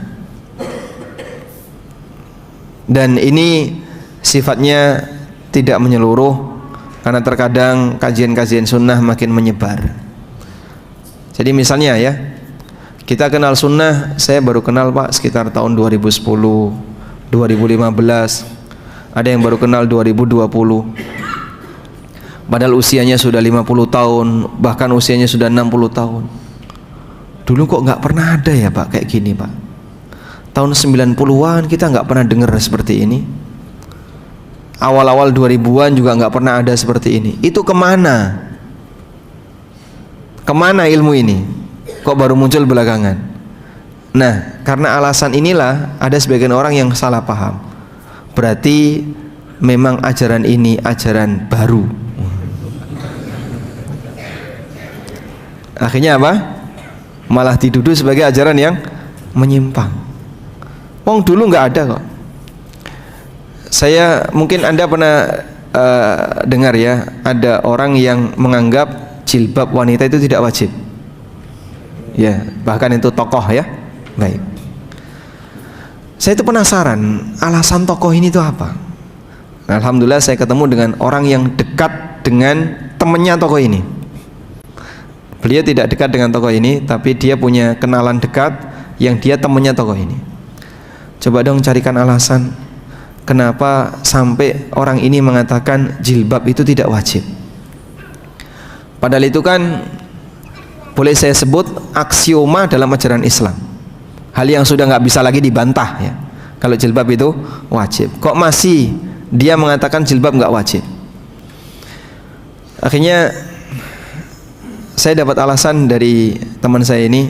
Dan ini sifatnya tidak menyeluruh, karena terkadang kajian-kajian sunnah makin menyebar. Jadi misalnya ya, kita kenal sunnah, saya baru kenal Pak sekitar tahun 2010, 2015. Ada yang baru kenal 2020. Padahal usianya sudah 50 tahun, bahkan usianya sudah 60 tahun. Dulu kok nggak pernah ada ya Pak kayak gini Pak. Tahun 90-an kita nggak pernah dengar seperti ini. Awal-awal 2000-an juga nggak pernah ada seperti ini. Itu kemana? Kemana ilmu ini? Kok baru muncul belakangan? Nah, karena alasan inilah ada sebagian orang yang salah paham. Berarti memang ajaran ini ajaran baru. Akhirnya apa? Malah dituduh sebagai ajaran yang menyimpang. Wong dulu nggak ada kok. Saya mungkin Anda pernah dengar ya, ada orang yang menganggap jilbab wanita itu tidak wajib. Ya, bahkan itu tokoh ya. Baik. Saya itu penasaran, alasan tokoh ini itu apa? Alhamdulillah saya ketemu dengan orang yang dekat dengan temannya tokoh ini. Beliau tidak dekat dengan tokoh ini, tapi dia punya kenalan dekat yang dia temannya tokoh ini. Coba dong carikan alasan kenapa sampai orang ini mengatakan jilbab itu tidak wajib. Padahal itu kan boleh saya sebut aksioma dalam ajaran Islam. Hal yang sudah nggak bisa lagi dibantah ya. Kalau jilbab itu wajib, kok masih dia mengatakan jilbab nggak wajib? Akhirnya saya dapat alasan dari teman saya ini.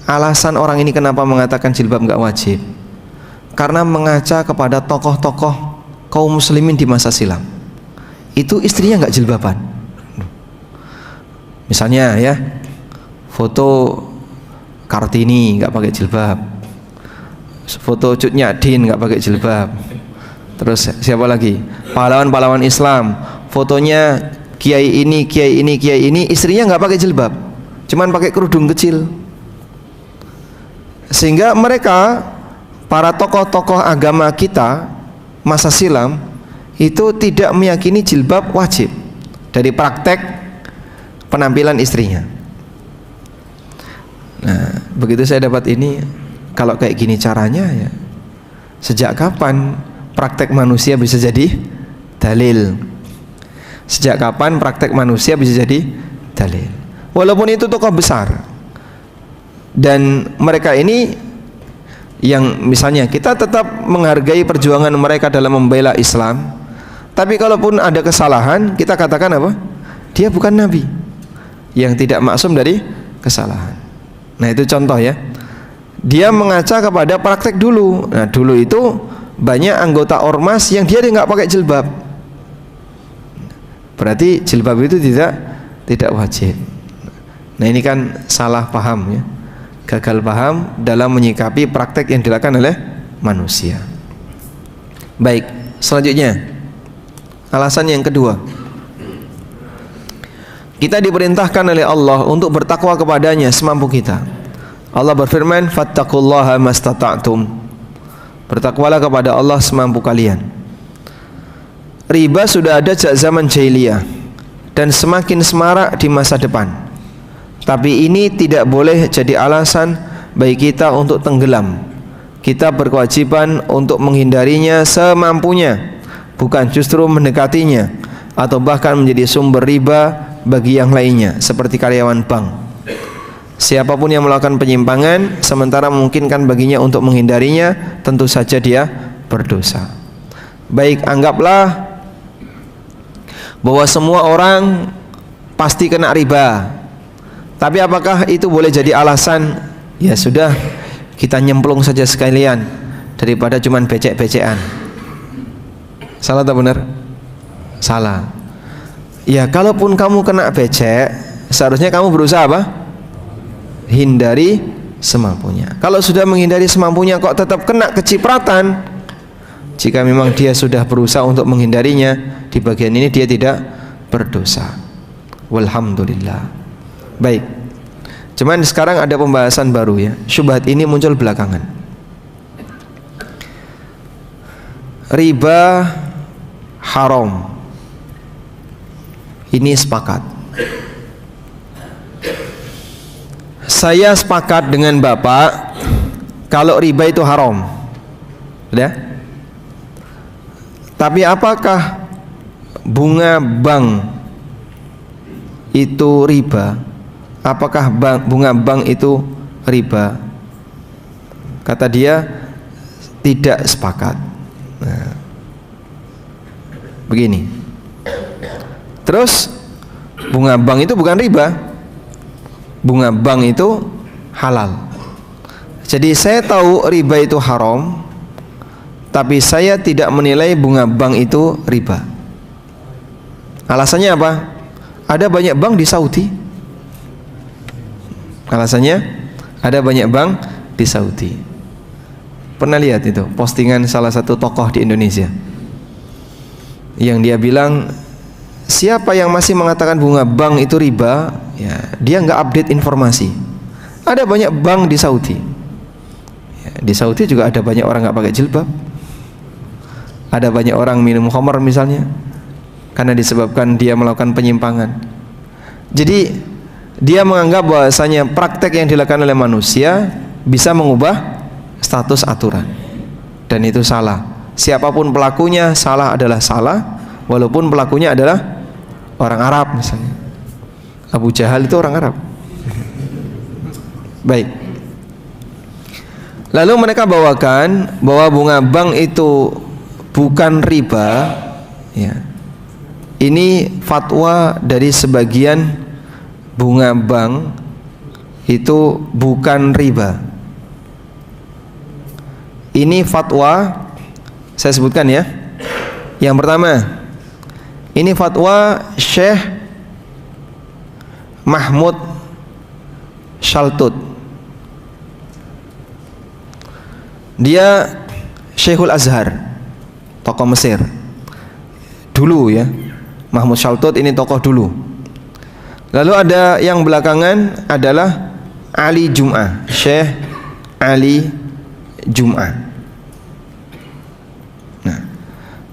Alasan orang ini kenapa mengatakan jilbab nggak wajib? Karena mengaca kepada tokoh-tokoh kaum muslimin di masa silam. Itu istrinya nggak jilbaban. Misalnya ya, foto Kartini nggak pakai jilbab, foto Cut Nyak-Din nggak pakai jilbab. Terus siapa lagi? Pahlawan-pahlawan Islam, fotonya kiai ini, kiai ini, kiai ini, istrinya nggak pakai jilbab, cuman pakai kerudung kecil. Sehingga mereka, para tokoh-tokoh agama kita masa silam itu tidak meyakini jilbab wajib dari praktek penampilan istrinya. Nah, begitu saya dapat ini, kalau kayak gini caranya ya, sejak kapan praktek manusia bisa jadi dalil? Sejak kapan praktek manusia bisa jadi dalil? Walaupun itu tokoh besar, dan mereka ini yang misalnya kita tetap menghargai perjuangan mereka dalam membela Islam, tapi kalaupun ada kesalahan kita katakan apa? Dia bukan nabi yang tidak maksum dari kesalahan. Nah itu contoh ya. Dia mengaca kepada praktek dulu. Nah dulu itu banyak anggota ormas yang dia nggak pakai jilbab. Berarti jilbab itu tidak wajib. Nah ini kan salah paham ya, gagal paham dalam menyikapi praktek yang dilakukan oleh manusia. Baik, selanjutnya alasan yang kedua, kita diperintahkan oleh Allah untuk bertakwa kepadanya semampu kita. Allah berfirman, fattaqullaha mastata'tum. Bertakwalah kepada Allah semampu kalian. Riba sudah ada sejak zaman jahiliyah dan semakin semarak di masa depan. Tapi ini tidak boleh jadi alasan bagi kita untuk tenggelam. Kita berkewajiban untuk menghindarinya semampunya, bukan justru mendekatinya atau bahkan menjadi sumber riba bagi yang lainnya, seperti karyawan bank. Siapapun yang melakukan penyimpangan sementara memungkinkan baginya untuk menghindarinya, tentu saja dia berdosa. Baik, anggaplah bahwa semua orang pasti kena riba. Tapi apakah itu boleh jadi alasan? Ya sudah, kita nyemplung saja sekalian daripada cuman becek-becekan. Salah atau benar? Salah. Ya kalaupun kamu kena becek, seharusnya kamu berusaha apa? Hindari semampunya. Kalau sudah menghindari semampunya kok tetap kena kecipratan, jika memang dia sudah berusaha untuk menghindarinya, di bagian ini dia tidak berdosa. Walhamdulillah. Baik. Cuman sekarang ada pembahasan baru ya. Syubhat ini muncul belakangan. Riba haram. Ini sepakat. Saya sepakat dengan Bapak kalau riba itu haram. Ya? Tapi apakah bunga bank itu riba? Apakah bunga bank itu riba? Kata dia tidak sepakat. Nah, begini. Terus bunga bank itu bukan riba. Bunga bank itu halal. Jadi saya tahu riba itu haram, tapi saya tidak menilai bunga bank itu riba. Alasannya apa? Ada banyak bank di Saudi. Alasannya ada banyak bank di Saudi. Pernah lihat itu postingan salah satu tokoh di Indonesia yang dia bilang, siapa yang masih mengatakan bunga bank itu riba, ya, dia nggak update informasi. Ada banyak bank di Saudi. Ya, di Saudi juga ada banyak orang nggak pakai jilbab. Ada banyak orang minum khamar misalnya, karena disebabkan dia melakukan penyimpangan. Jadi dia menganggap bahwasanya praktek yang dilakukan oleh manusia bisa mengubah status aturan, dan itu salah. Siapapun pelakunya, salah adalah salah, walaupun pelakunya adalah orang Arab misalnya. Abu Jahal itu orang Arab. Baik. Lalu mereka bawakan bahwa bunga bank itu bukan riba, ya. Ini fatwa dari sebagian bunga bank itu bukan riba. Ini fatwa, saya sebutkan ya. Yang pertama, ini fatwa Syekh Mahmud Shaltut. Dia Syekhul Azhar, tokoh Mesir dulu ya. Mahmud Shaltut ini tokoh dulu. Lalu ada yang belakangan adalah Ali Jum'ah, Syekh Ali Jum'ah. Nah,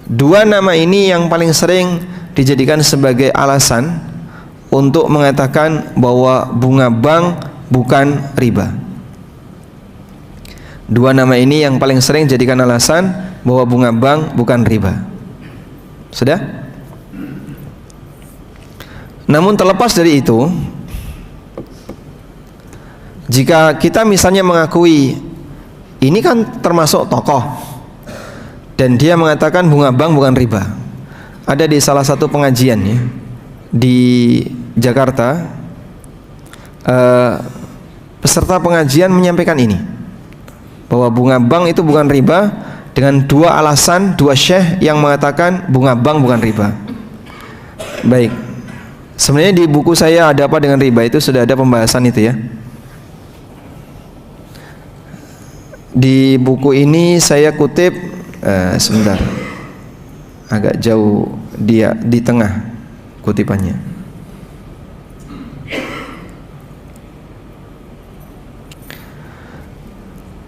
dua nama ini yang paling sering dijadikan sebagai alasan untuk mengatakan bahwa bunga bank bukan riba. Dua nama ini yang paling sering dijadikan alasan bahwa bunga bank bukan riba. Sudah? Namun terlepas dari itu, jika kita misalnya mengakui ini kan termasuk tokoh dan dia mengatakan bunga bank bukan riba. Ada di salah satu pengajian ya, di Jakarta, peserta pengajian menyampaikan ini, bahwa bunga bank itu bukan riba, dengan dua alasan, dua syekh yang mengatakan bunga bank bukan riba. Baik, sebenarnya di buku saya Ada Apa Dengan Riba itu sudah ada pembahasan itu ya. Di buku ini saya kutip, sebentar, agak jauh dia di tengah kutipannya.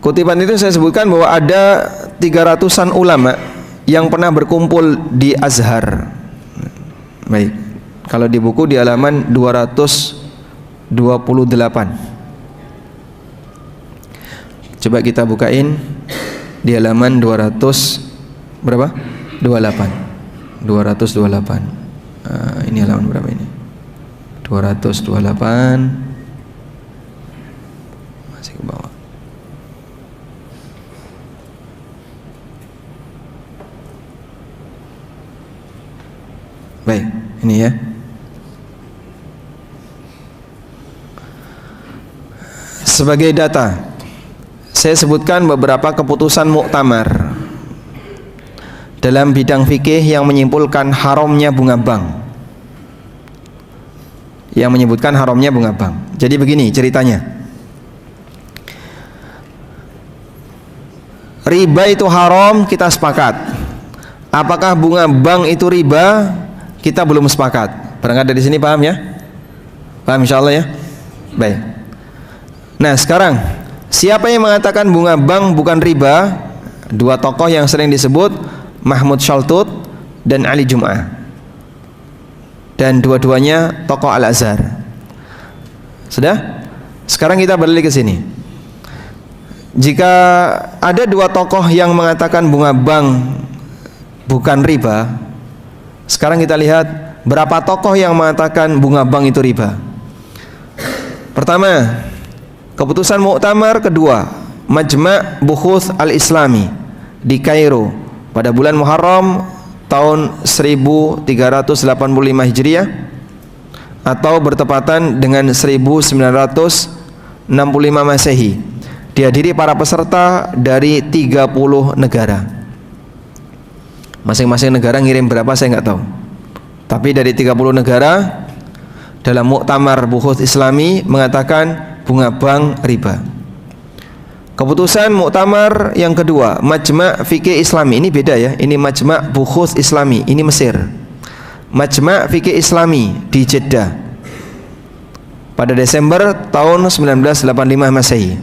Kutipan itu saya sebutkan bahwa ada 300-an ulama yang pernah berkumpul di Azhar. Baik, kalau di buku di halaman 228. Coba kita bukain di halaman 200 berapa? 28. 228. Ini halaman berapa ini? 228. Masih ke bawah. Baik, ini ya. Sebagai data, saya sebutkan beberapa keputusan muktamar dalam bidang fikih yang menyimpulkan haramnya bunga bank. Yang menyebutkan haramnya bunga bank. Jadi begini ceritanya. Riba itu haram, kita sepakat. Apakah bunga bank itu riba? Kita belum sepakat. Berangkat dari sini paham ya? Paham insyaallah ya? Baik. Nah, sekarang siapa yang mengatakan bunga bank bukan riba? Dua tokoh yang sering disebut, Mahmud Shaltut dan Ali Jum'ah. Dan dua-duanya tokoh Al-Azhar. Sudah? Sekarang kita balik ke sini. Jika ada dua tokoh yang mengatakan bunga bank bukan riba, sekarang kita lihat Berapa tokoh yang mengatakan bunga bank itu riba? Pertama, keputusan Muktamar kedua, Majma' Bukhuth Al-Islami di Kairo pada bulan Muharram tahun 1385 Hijriah atau bertepatan dengan 1965 Masehi. Dihadiri para peserta dari 30 negara. Masing-masing negara ngirim berapa saya nggak tahu. Tapi dari 30 negara dalam Muktamar Bukhuth Islami mengatakan bunga bank riba. Keputusan Muktamar yang kedua, Majma' Fikih Islami, ini beda ya. Ini Majma' Bukhuth Islami, ini Mesir. Majma' Fikih Islami di Jeddah pada Desember tahun 1985 Masehi.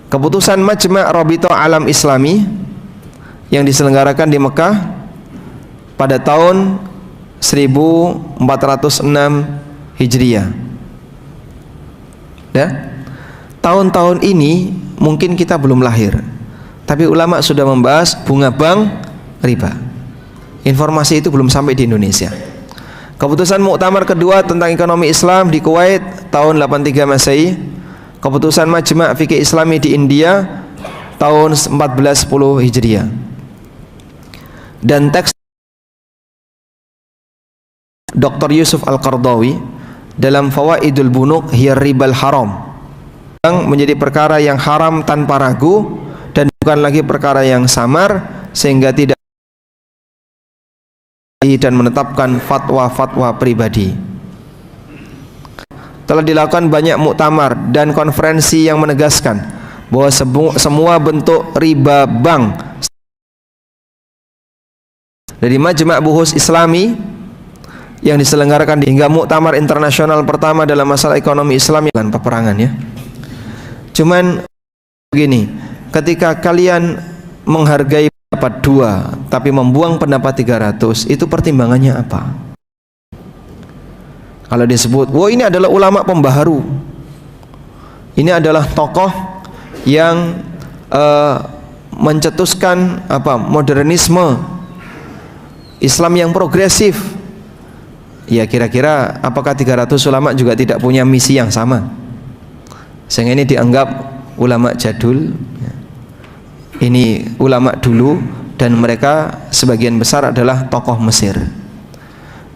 Keputusan Majma' Rabithah Alam Islami yang diselenggarakan di Mekah pada tahun 1406 Hijriah. Ya. Tahun-tahun ini mungkin kita belum lahir, tapi ulama sudah membahas bunga bank riba. Informasi itu belum sampai di Indonesia. Keputusan Muktamar kedua tentang ekonomi Islam di Kuwait tahun 83 Masehi. Keputusan Majma' Fikih Islami di India tahun 1410 Hijriah. Dan teks Dr. Yusuf Al-Qardawi dalam Fawaidul Bunuk hiya ribal haram, menjadi perkara yang haram tanpa ragu dan bukan lagi perkara yang samar sehingga tidak dan menetapkan fatwa-fatwa pribadi. Telah dilakukan banyak muktamar dan konferensi yang menegaskan bahwa semua bentuk riba bank dari Majma' Bukhuth Islami yang diselenggarakan hingga muktamar internasional pertama dalam masalah ekonomi Islam dan peperangan ya. Cuman begini, ketika kalian menghargai pendapat 2 tapi membuang pendapat 300, itu pertimbangannya apa? Kalau disebut, wah ini adalah ulama pembaharu, ini adalah tokoh yang mencetuskan modernisme Islam yang progresif. Ya kira-kira apakah 300 ulama juga tidak punya misi yang sama? Sehingga ini dianggap ulama jadul. Ini ulama dulu dan mereka sebagian besar adalah tokoh Mesir.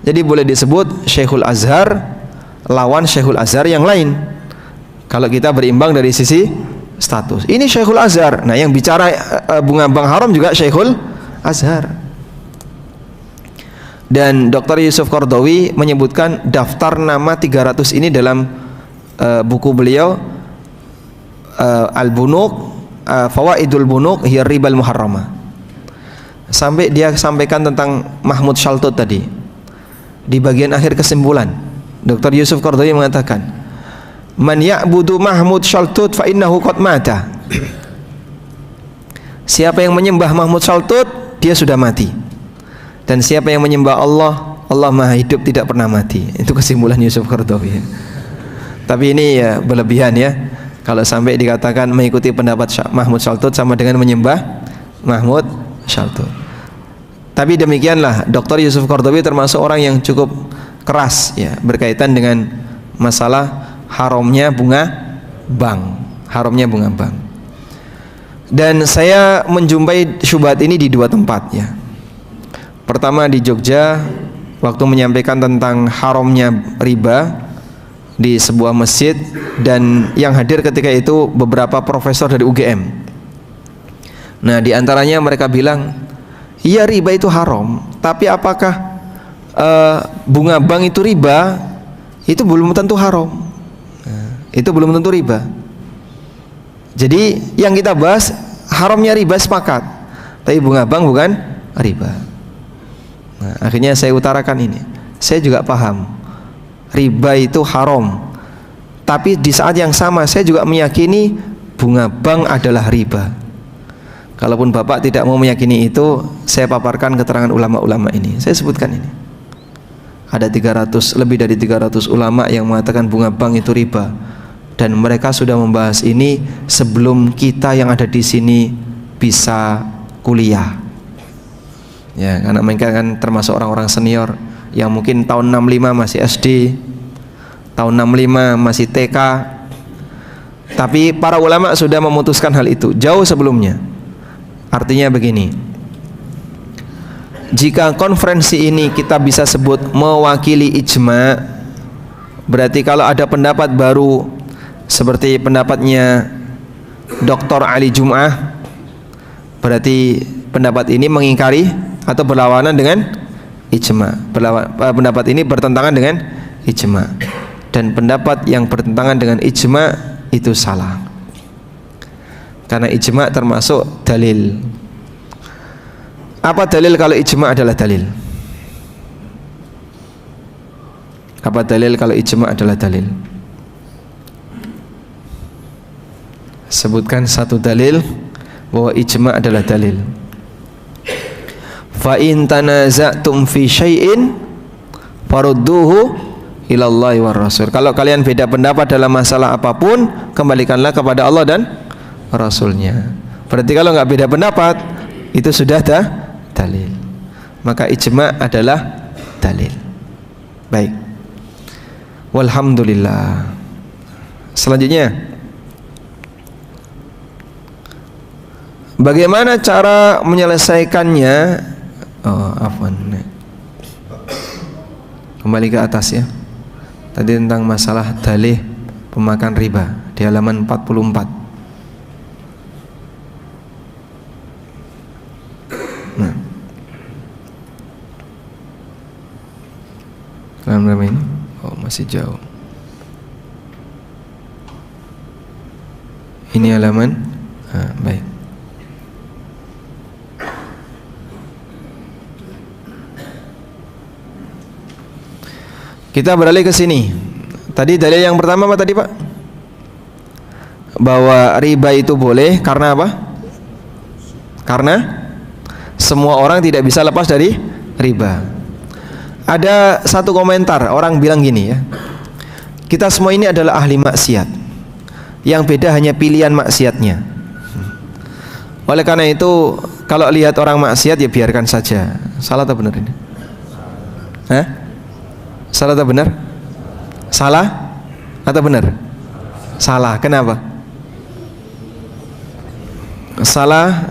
Jadi boleh disebut Syekhul Azhar lawan Syekhul Azhar yang lain. Kalau kita berimbang dari sisi status. Ini Syekhul Azhar. Nah, yang bicara bunga bank haram juga Syekhul Azhar. Dan Dr. Yusuf Qardawi menyebutkan daftar nama 300 ini dalam buku beliau Al-Bunuk, Fawaidul Bunuk hiya ribal muharramah. Sampai dia sampaikan tentang Mahmud Shaltut tadi. Di bagian akhir kesimpulan, Dr. Yusuf Qardawi mengatakan, "Man ya'budu Mahmud Shaltut fa innahu qad mata." Siapa yang menyembah Mahmud Shaltut, dia sudah mati. Dan siapa yang menyembah Allah, Allah Maha Hidup tidak pernah mati. Itu kesimpulan Yusuf Qardawi. Tapi ini ya berlebihan ya. Kalau sampai dikatakan mengikuti pendapat Mahmud Shaltut sama dengan menyembah Mahmud Shaltut. Tapi demikianlah, Dr. Yusuf Qardawi termasuk orang yang cukup keras ya berkaitan dengan masalah haramnya bunga bank, haramnya bunga bank. Dan saya menjumpai syubhat ini di 2 tempat ya. Pertama di Jogja waktu menyampaikan tentang haramnya riba di sebuah masjid, dan yang hadir ketika itu beberapa profesor dari UGM. Nah, di antaranya mereka bilang, iya riba itu haram, tapi apakah bunga bank itu riba? Itu belum tentu haram. Itu belum tentu riba. Jadi yang kita bahas haramnya riba sepakat, tapi bunga bank bukan riba. Nah, akhirnya saya utarakan ini. Saya juga paham riba itu haram, tapi di saat yang sama saya juga meyakini bunga bank adalah riba. Kalaupun Bapak tidak mau meyakini itu, saya paparkan keterangan ulama-ulama ini. Saya sebutkan ini. Ada lebih dari 300 ulama yang mengatakan bunga bank itu riba, dan mereka sudah membahas ini sebelum kita yang ada di sini bisa kuliah. Ya, karena mereka kan termasuk orang-orang senior. yang mungkin tahun 65 masih SD, tahun 65 masih TK. Tapi para ulama sudah memutuskan hal itu jauh sebelumnya. Artinya begini, jika konferensi ini kita bisa sebut mewakili ijma, berarti kalau ada pendapat baru seperti pendapatnya Dr. Ali Jum'ah, berarti pendapat ini mengingkari atau berlawanan dengan ijma. Pendapat ini bertentangan dengan ijma, dan pendapat yang bertentangan dengan ijma itu salah, karena ijma termasuk dalil. Apa dalil kalau ijma adalah dalil? Apa dalil kalau ijma adalah dalil? Sebutkan satu dalil bahwa ijma adalah dalil. Fa in tanaza'tum fi syai'in farudduhu ila Allahi war Rasul. Kalau kalian beda pendapat dalam masalah apapun, kembalikanlah kepada Allah dan Rasulnya. Berarti kalau nggak beda pendapat, itu sudah dalil. Maka ijma adalah dalil. Baik. Walhamdulillah. Selanjutnya, bagaimana cara menyelesaikannya? Kembali ke atas ya. Tadi tentang masalah dalih pemakan riba di halaman 44. Nah, halaman berapa ini? Oh, masih jauh. Ini halaman. Baik. Kita beralih ke sini. Tadi dalil yang pertama apa tadi, Pak? Bahwa riba itu boleh karena apa? Karena semua orang tidak bisa lepas dari riba. Ada satu komentar, orang bilang gini ya, kita semua ini adalah ahli maksiat, yang beda hanya pilihan maksiatnya. Oleh karena itu, kalau lihat orang maksiat ya biarkan saja. Salah atau benar ini? Hah? Salah atau benar? Salah atau benar? Salah. Kenapa? Salah.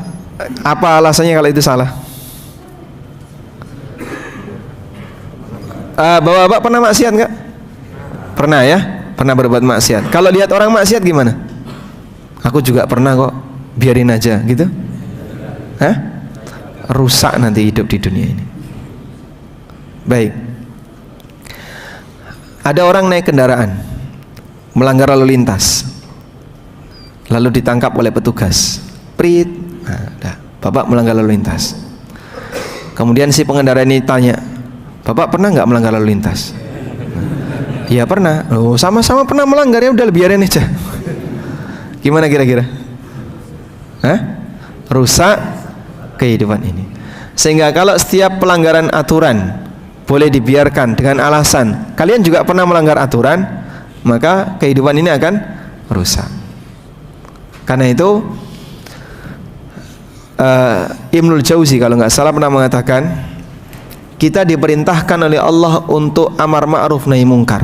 Apa alasannya kalau itu salah? Bapak pernah maksiat nggak? Pernah ya? Pernah berbuat maksiat. Kalau lihat orang maksiat gimana? Aku juga pernah kok. Biarin aja gitu. Hah? Rusak nanti hidup di dunia ini. Baik. Ada orang naik kendaraan, melanggar lalu lintas, lalu ditangkap oleh petugas. Prit, Bapak melanggar lalu lintas. Kemudian si pengendara ini tanya, Bapak pernah nggak melanggar lalu lintas? Iya pernah. Oh, sama-sama pernah melanggar, ya udah biarin aja. Gimana kira-kira? Hah? Rusak kehidupan ini. Sehingga kalau setiap pelanggaran aturan boleh dibiarkan dengan alasan kalian juga pernah melanggar aturan, maka kehidupan ini akan rusak. Karena itu Ibnul Jauzi kalau nggak salah pernah mengatakan, kita diperintahkan oleh Allah untuk amar ma'ruf nahi mungkar,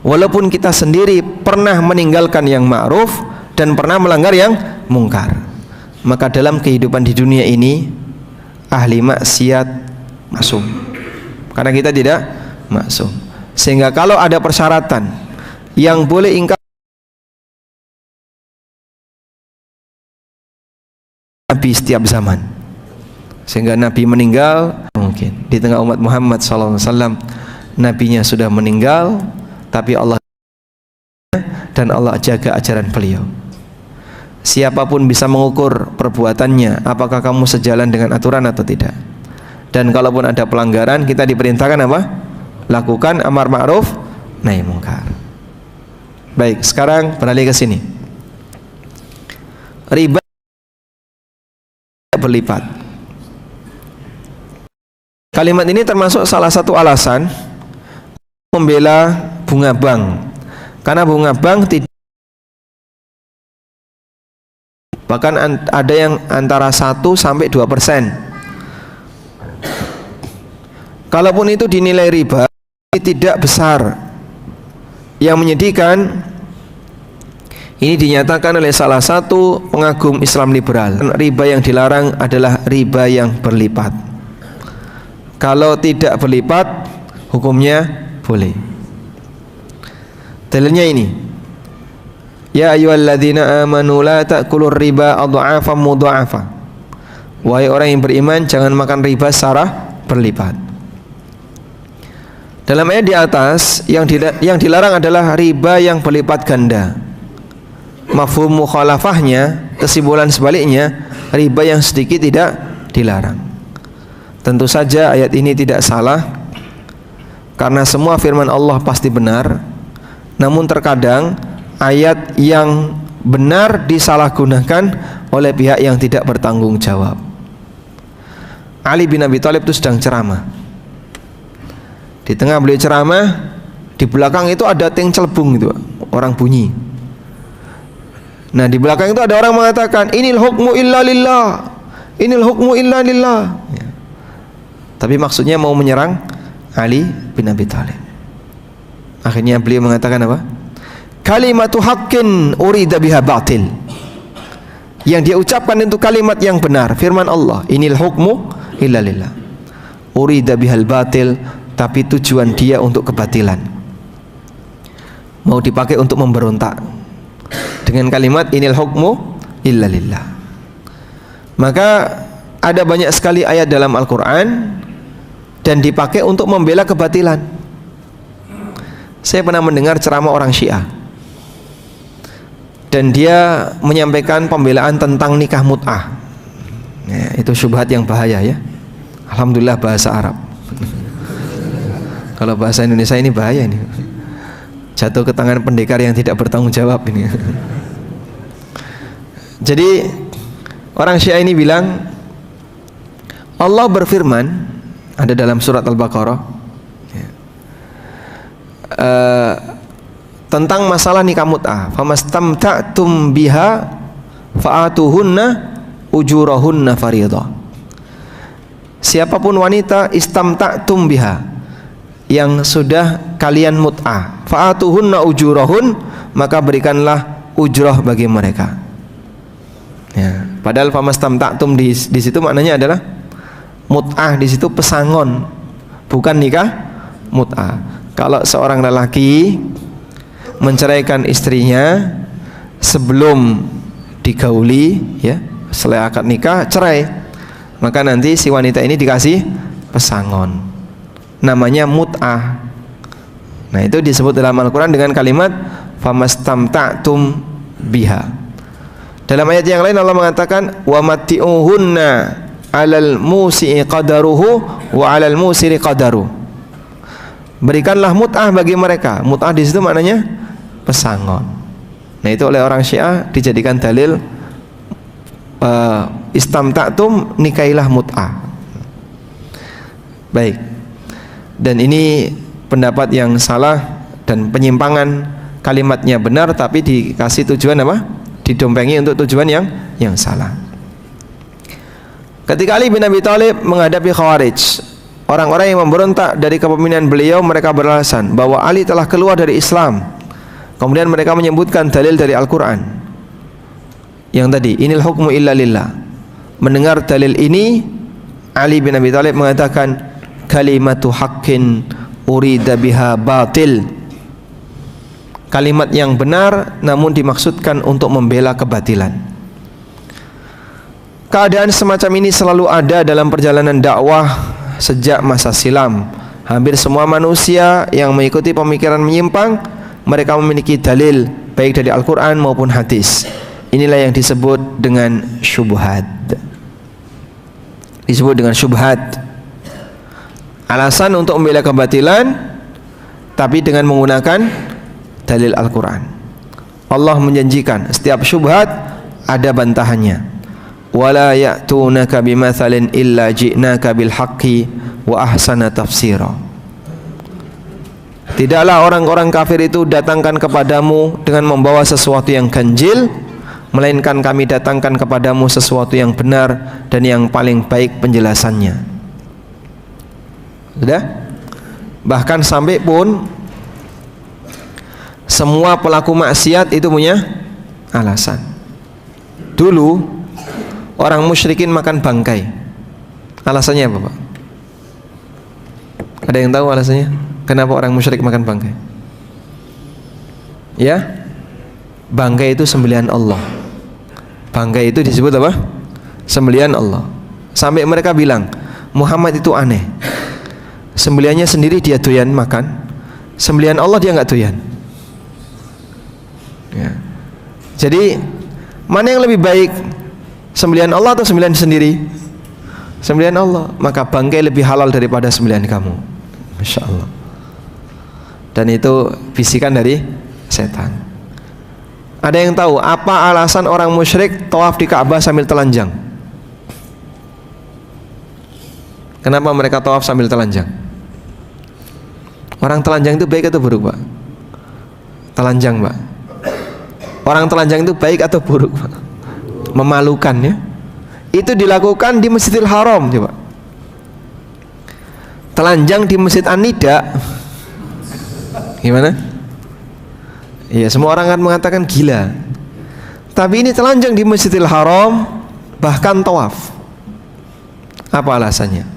walaupun kita sendiri pernah meninggalkan yang ma'ruf dan pernah melanggar yang mungkar. Maka dalam kehidupan di dunia ini ahli maksiat maksum, karena kita tidak maksum. Sehingga kalau ada persyaratan yang boleh ingkar Nabi setiap zaman, sehingga Nabi meninggal, mungkin di tengah umat Muhammad SAW Nabinya sudah meninggal, tapi Allah dan Allah jaga ajaran beliau. Siapapun bisa mengukur perbuatannya, apakah kamu sejalan dengan aturan atau tidak. Dan kalaupun ada pelanggaran, kita diperintahkan apa? Lakukan amar ma'ruf nahi mungkar. Baik, sekarang beralih ke sini. Riba berlipat. Kalimat ini termasuk salah satu alasan membela bunga bank, karena bunga bank tidak, bahkan ada yang antara 1 sampai 2%. Kalaupun itu dinilai riba, tidak besar. Yang menyedihkan, ini dinyatakan oleh salah satu pengagum Islam liberal, riba yang dilarang adalah riba yang berlipat. Kalau tidak berlipat, hukumnya boleh. Dalilnya ini, ya ayyuhalladzina amanu la ta'kulur riba adha'afan mudha'afa. Wahai orang yang beriman, jangan makan riba secara berlipat. Dalam ayat di atas, yang dilarang adalah riba yang berlipat ganda. Mafhum mukhalafahnya, kesimpulan sebaliknya, riba yang sedikit tidak dilarang. Tentu saja ayat ini tidak salah, karena semua firman Allah pasti benar. Namun terkadang ayat yang benar disalahgunakan oleh pihak yang tidak bertanggung jawab. Ali bin Abi Thalib itu sedang ceramah. Di tengah beliau ceramah, di belakang itu ada ting celebung itu, orang bunyi. Nah, di belakang itu ada orang mengatakan, inil hukmu illa lillah, inil hukmu illa lillah. Ya. Tapi maksudnya mau menyerang Ali bin Abi Thalib. Akhirnya beliau mengatakan apa? Kalimatu haqqin urida biha batil. Yang dia ucapkan itu kalimat yang benar, firman Allah, inil hukmu illa lillah. Urida bihal batil, tapi tujuan dia untuk kebatilan. Mau dipakai untuk memberontak dengan kalimat inil hukmu illa lillah. Maka ada banyak sekali ayat dalam Al-Quran dan dipakai untuk membela kebatilan. Saya pernah mendengar ceramah orang Syiah, dan dia menyampaikan pembelaan tentang nikah mut'ah. Ya, itu syubhat yang bahaya ya. Alhamdulillah bahasa Arab. Kalau bahasa Indonesia ini bahaya ini. Jatuh ke tangan pendekar yang tidak bertanggung jawab ini. Jadi orang Syiah ini bilang, Allah berfirman, ada dalam surat Al-Baqarah ya, tentang masalah nikah mut'ah. Famastamta'tum biha fa'atuhunna ujurahunna fariidhah. Siapapun wanita istamta'tum biha, yang sudah kalian mut'ah, fa'atuhunna ujurahun, maka berikanlah ujrah bagi mereka. Ya, padahal famastamta'tum di situ maknanya adalah mut'ah, di situ pesangon, bukan nikah mut'ah. Kalau seorang lelaki menceraikan istrinya sebelum digauli, ya, setelah akad nikah cerai, maka nanti si wanita ini dikasih pesangon, namanya mut'ah. Nah, itu disebut dalam Al-Quran dengan kalimat famastamta'tum biha. Dalam ayat yang lain Allah mengatakan wa matti'uhunna 'alal musi'i qadaruhu wa 'alal musiri qadaru. Berikanlah mut'ah bagi mereka. Mut'ah di situ maknanya pesangon. Nah, itu oleh orang Syiah dijadikan dalil istamta'tum, nikailah mut'ah. Baik. Dan ini pendapat yang salah dan penyimpangan, kalimatnya benar tapi dikasih tujuan apa? Didompengi untuk tujuan yang salah. Ketika Ali bin Abi Thalib menghadapi Khawarij, orang-orang yang memberontak dari kepemimpinan beliau, mereka beralasan bahwa Ali telah keluar dari Islam. Kemudian mereka menyebutkan dalil dari Al-Quran yang tadi, inil hukmu illa lillah. Mendengar dalil ini, Ali bin Abi Thalib mengatakan kalimatu haqqin urida biha batil. Kalimat yang benar namun dimaksudkan untuk membela kebatilan. Keadaan semacam ini selalu ada dalam perjalanan dakwah sejak masa silam. Hampir semua manusia yang mengikuti pemikiran menyimpang, mereka memiliki dalil baik dari Al-Quran maupun hadis. Inilah yang disebut dengan syubhat. Disebut dengan syubhat. Alasan untuk membela kebatilan tapi dengan menggunakan dalil Al-Quran. Allah menjanjikan setiap syubhat ada bantahannya. Wala ya'tunaka bimathalin illa ji'naka bil haqqi wa ahsana tafsira. Tidaklah orang-orang kafir itu datangkan kepadamu dengan membawa sesuatu yang ganjil, melainkan kami datangkan kepadamu sesuatu yang benar dan yang paling baik penjelasannya. Sudah? Bahkan sampai pun semua pelaku maksiat itu punya alasan. Dulu orang musyrikin makan bangkai. Alasannya apa, Pak? Ada yang tahu alasannya? Kenapa orang musyrik makan bangkai? Ya, bangkai itu sembelihan Allah. Bangkai itu disebut apa? Sembelihan Allah. Sampai mereka bilang Muhammad itu aneh. Sembelihannya sendiri dia doyan makan, sembelihan Allah dia nggak doyan. Ya. Jadi mana yang lebih baik, sembelihan Allah atau sembelihan sendiri? Sembelihan Allah. Maka bangkai lebih halal daripada sembelihan kamu. Masya Allah. Dan itu bisikan dari setan. Ada yang tahu apa alasan orang musyrik tawaf di Ka'bah sambil telanjang? Kenapa mereka tawaf sambil telanjang? Orang telanjang itu baik atau buruk, Pak? Telanjang, Pak. Orang telanjang itu baik atau buruk, Pak? Memalukan, ya. Itu dilakukan di Masjidil Haram, coba. Telanjang di Masjid An-Nida, gimana? Iya, semua orang akan mengatakan gila. Tapi ini telanjang di Masjidil Haram, bahkan tawaf. Apa alasannya?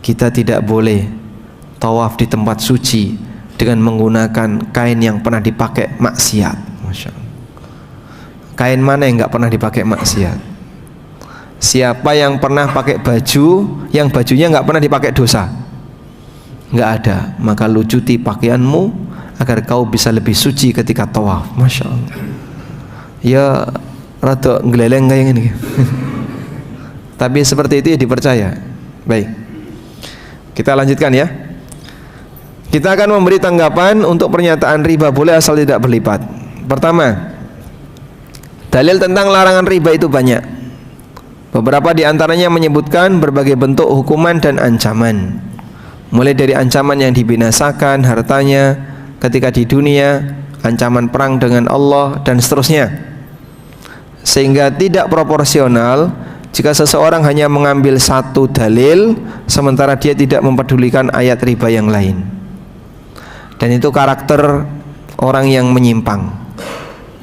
Kita tidak boleh tawaf di tempat suci dengan menggunakan kain yang pernah dipakai maksiat. Masya Allah. Kain mana yang nggak pernah dipakai maksiat? Siapa yang pernah pakai baju yang bajunya nggak pernah dipakai dosa? Nggak ada. Maka lucuti pakaianmu agar kau bisa lebih suci ketika tawaf. Masya Allah. Ya rada ngeleleng kayak gini. Tapi seperti itu ya dipercaya. Baik, kita lanjutkan ya. Kita akan memberi tanggapan untuk pernyataan riba boleh asal tidak berlipat. Pertama, dalil tentang larangan riba itu banyak. Beberapa di antaranya menyebutkan berbagai bentuk hukuman dan ancaman. Mulai dari ancaman yang dibinasakan hartanya ketika di dunia, ancaman perang dengan Allah, dan seterusnya. Sehingga tidak proporsional jika seseorang hanya mengambil satu dalil sementara dia tidak mempedulikan ayat riba yang lain. Dan itu karakter orang yang menyimpang.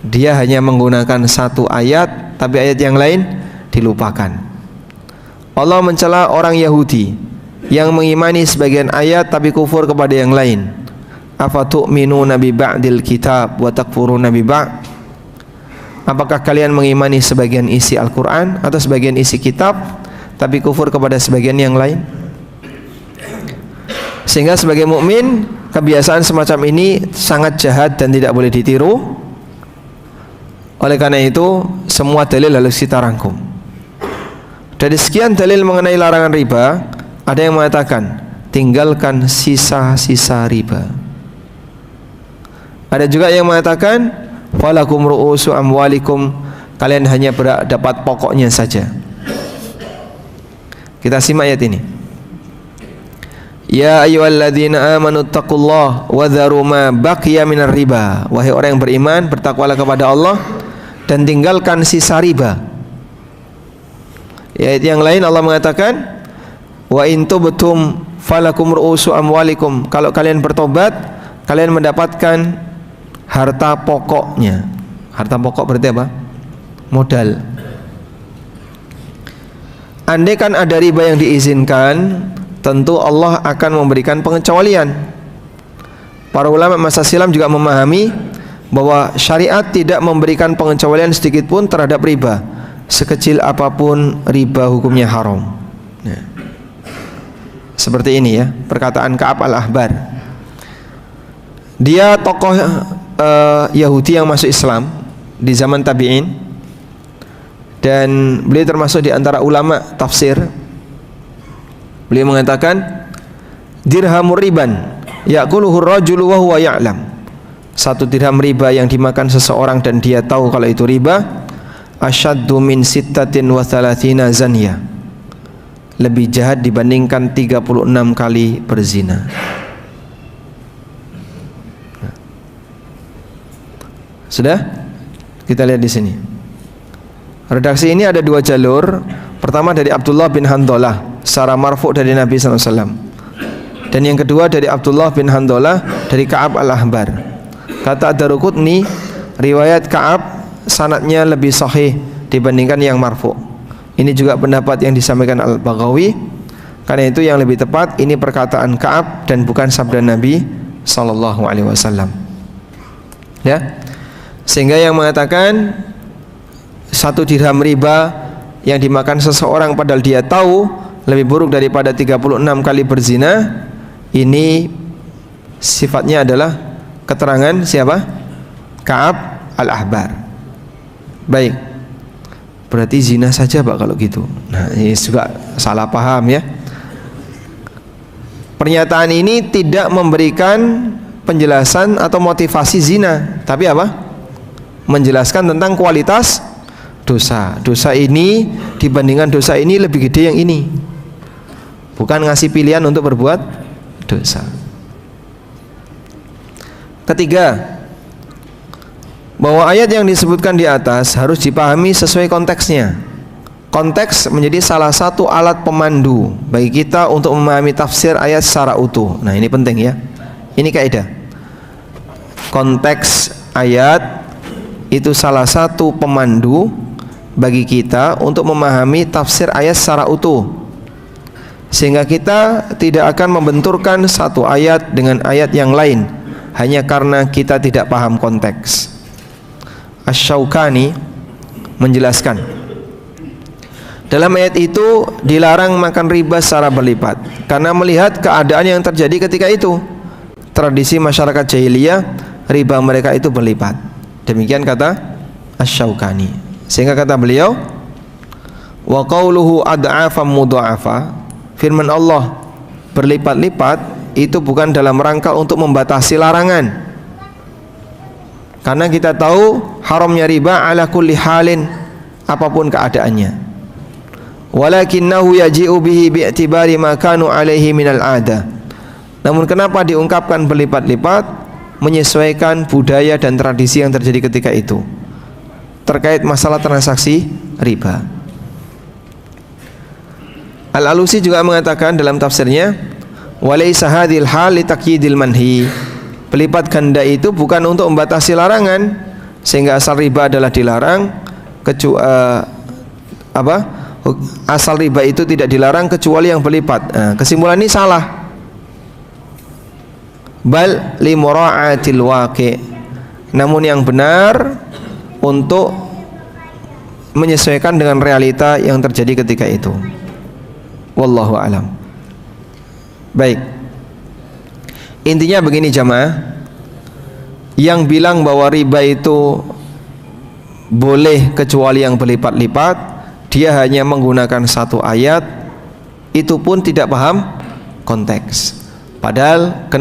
Dia hanya menggunakan satu ayat tapi ayat yang lain dilupakan. Allah mencela orang Yahudi yang mengimani sebagian ayat tapi kufur kepada yang lain. Afatu'minuna bi ba'dil kitab wa takfuruna bi ba'd? Apakah kalian mengimani sebagian isi Al-Quran atau sebagian isi kitab tapi kufur kepada sebagian yang lain? Sehingga sebagai mukmin kebiasaan semacam ini sangat jahat dan tidak boleh ditiru. Oleh karena itu semua dalil harus kita rangkum. Dari sekian dalil mengenai larangan riba, ada yang mengatakan tinggalkan sisa-sisa riba. Ada juga yang mengatakan falakum ru'usu amwalikum, kalian hanya dapat pokoknya saja. Kita simak ayat ini. Ya ayyuhalladzina amanu taqullaha wa dharu ma baqiya minar riba. Wahai orang yang beriman, bertakwalah kepada Allah dan tinggalkan sisa riba. Ayat yang lain Allah mengatakan wa in tubtum falakum ru'usu amwalikum. Kalau kalian bertobat, kalian mendapatkan harta pokoknya. Harta pokok berarti apa? Modal. Andai kan ada riba yang diizinkan, tentu Allah akan memberikan pengecualian. Para ulama masa silam juga memahami bahwa syariat tidak memberikan pengecualian sedikit pun terhadap riba, sekecil apapun riba hukumnya haram. Nah, seperti ini ya perkataan Ka'ab al-Ahbar. Dia tokoh Yahudi yang masuk Islam di zaman tabi'in, dan beliau termasuk di antara ulama tafsir. Beliau mengatakan dirhamur riban ya'kuluhu ar-rajulu wa huwa ya'lam. Satu dirham riba yang dimakan seseorang dan dia tahu kalau itu riba, asyaddu min sittatin wa thalathina zanya, lebih jahat dibandingkan 36 kali berzina. Sudah? Kita lihat di sini. Redaksi ini ada dua jalur. Pertama dari Abdullah bin Handalah secara marfu' dari Nabi SAW. Dan yang kedua dari Abdullah bin Handalah dari Ka'ab al-Ahbar. Kata Ad-Daruqutni, riwayat Ka'ab sanadnya lebih sahih dibandingkan yang marfu. Ini juga pendapat yang disampaikan Al-Baghawi. Karena itu yang lebih tepat ini perkataan Ka'ab dan bukan sabda Nabi sallallahu alaihi wasallam. Ya. Sehingga yang mengatakan 1 dirham riba yang dimakan seseorang padahal dia tahu lebih buruk daripada 36 kali berzina, ini sifatnya adalah keterangan siapa? Ka'ab al-Ahbar. Baik. Berarti zina saja Pak kalau gitu. Nah, ini juga salah paham ya. Pernyataan ini tidak memberikan penjelasan atau motivasi zina, tapi apa? Menjelaskan tentang kualitas dosa. Dosa ini dibandingkan dosa ini lebih gede yang ini. Bukan ngasih pilihan untuk berbuat dosa. Ketiga, bahwa ayat yang disebutkan di atas harus dipahami sesuai konteksnya. Konteks menjadi salah satu alat pemandu bagi kita untuk memahami tafsir ayat secara utuh. Nah, ini penting ya. Ini kaidah. Konteks ayat itu salah satu pemandu bagi kita untuk memahami tafsir ayat secara utuh. Sehingga kita tidak akan membenturkan satu ayat dengan ayat yang lain hanya karena kita tidak paham konteks. Asy-Syaukani menjelaskan, dalam ayat itu dilarang makan riba secara berlipat karena melihat keadaan yang terjadi ketika itu. Tradisi masyarakat jahiliyah, riba mereka itu berlipat. Demikian kata Asy-Syaukani. Sehingga kata beliau, wa qauluhu ad'afam mudha'afa, firman Allah berlipat-lipat itu bukan dalam rangka untuk membatasi larangan. Karena kita tahu haramnya riba ala kulli halin, apapun keadaannya. Walakinnahu yaji'u bihi bi'tibari ma kanu alaihi minal ada. Namun kenapa diungkapkan berlipat-lipat? Menyesuaikan budaya dan tradisi yang terjadi ketika itu terkait masalah transaksi riba. Al-Alusi juga mengatakan dalam tafsirnya, walaysa hadhil hal li taqyidil manhi. Pelipat ganda itu bukan untuk membatasi larangan, sehingga asal riba adalah dilarang asal riba itu tidak dilarang kecuali yang berlipat. Nah, kesimpulan ini salah. Bal li mura'atil waqi'. Namun yang benar untuk menyesuaikan dengan realita yang terjadi ketika itu. Wallahu alam. Baik. Intinya begini jamaah, yang bilang bahwa riba itu boleh kecuali yang berlipat-lipat, dia hanya menggunakan satu ayat, itu pun tidak paham konteks. Padahal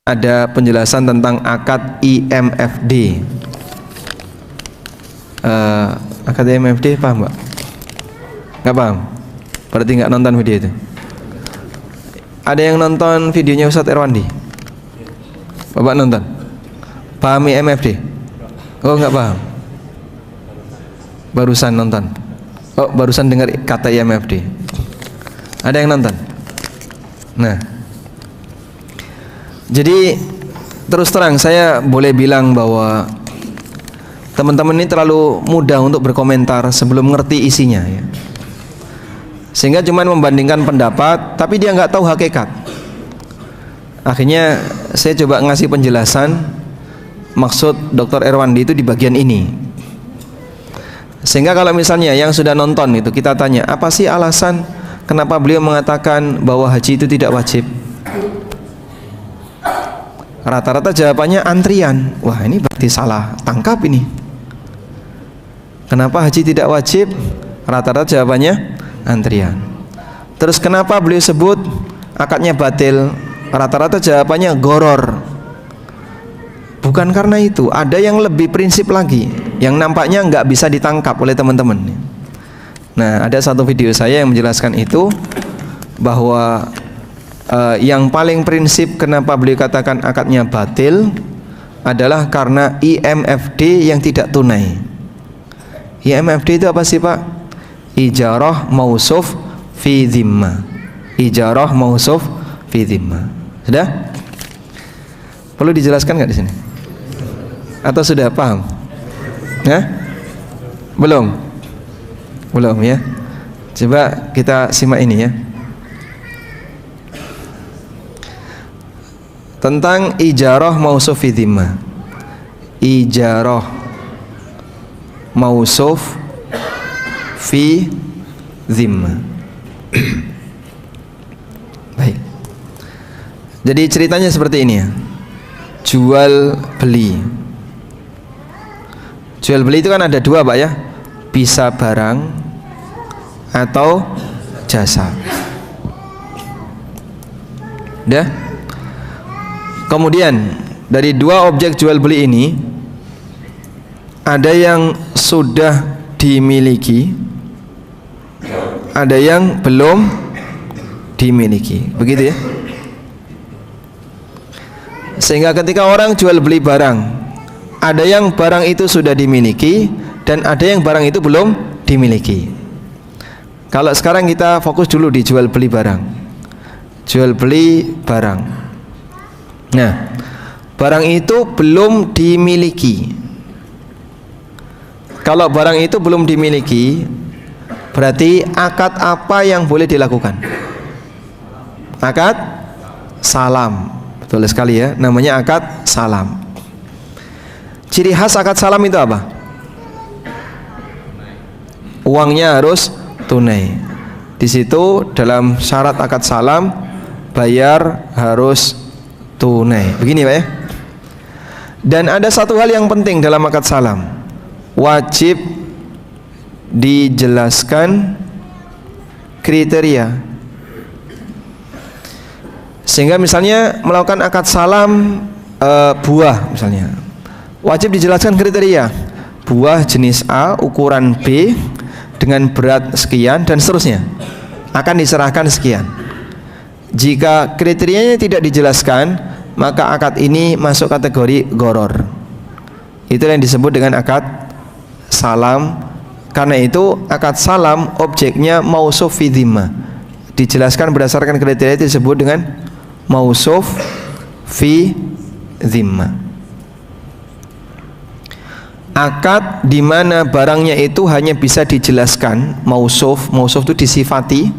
ada penjelasan tentang akad IMFD. Akad IMFD paham Mbak? Nggak paham? Berarti nggak nonton video itu. Ada yang nonton videonya Ustadz Erwandi? Bapak nonton? Paham IMFD? Oh nggak paham? Barusan nonton? Oh barusan dengar kata IMFD. Ada yang nonton? Nah, jadi terus terang saya boleh bilang bahwa teman-teman ini terlalu mudah untuk berkomentar sebelum ngerti isinya ya. Sehingga cuma membandingkan pendapat tapi dia nggak tahu hakikat. Akhirnya saya coba ngasih penjelasan maksud Dr. Erwandi itu di bagian ini. Sehingga kalau misalnya yang sudah nonton itu kita tanya, apa sih alasan kenapa beliau mengatakan bahwa haji itu tidak wajib? Rata-rata jawabannya antrian. Wah ini berarti salah tangkap ini. Kenapa haji tidak wajib? Rata-rata jawabannya antrian. Terus kenapa beliau sebut akadnya batil? Rata-rata jawabannya goror. Bukan karena itu, ada yang lebih prinsip lagi yang nampaknya nggak bisa ditangkap oleh teman-teman. Nah, ada satu video saya yang menjelaskan itu, bahwa yang paling prinsip kenapa beliau katakan akadnya batil adalah karena IMFD yang tidak tunai. IMFD itu apa sih Pak? Ijarah mausuf fi dhimma. Ijarah mausuf fi dhimma. Sudah? Perlu dijelaskan nggak di sini? Atau sudah paham? Ya? Belum? Belum ya? Coba kita simak ini ya. Tentang ijarah mausuf fi dhimma. Ijarah mausuf fi dhimma. Baik. Jadi ceritanya seperti ini ya. Jual beli. Jual beli itu kan ada dua Pak ya, bisa barang atau jasa. Udah? Kemudian dari dua objek jual beli ini ada yang sudah dimiliki, ada yang belum dimiliki. Begitu ya. Sehingga ketika orang jual beli barang, ada yang barang itu sudah dimiliki dan ada yang barang itu belum dimiliki. Kalau sekarang kita fokus dulu di jual beli barang. Jual beli barang. Nah, barang itu belum dimiliki. Kalau barang itu belum dimiliki, berarti akad apa yang boleh dilakukan? Akad salam. Betul sekali ya, namanya akad salam. Ciri khas akad salam itu apa? Uangnya harus tunai. Di situ dalam syarat akad salam, bayar harus tunai. Begini Pak ya. Dan ada satu hal yang penting dalam akad salam, wajib dijelaskan kriteria. Sehingga misalnya melakukan akad salam buah misalnya, wajib dijelaskan kriteria. Buah jenis A, ukuran B, dengan berat sekian dan seterusnya, akan diserahkan sekian. Jika kriterianya tidak dijelaskan, maka akad ini masuk kategori goror. Itu yang disebut dengan akad salam. Karena itu akad salam objeknya mausuf fi dhimma, dijelaskan berdasarkan kriteria itu disebut dengan mausuf fi dhimma. Akad di mana barangnya itu hanya bisa dijelaskan mausuf itu disifati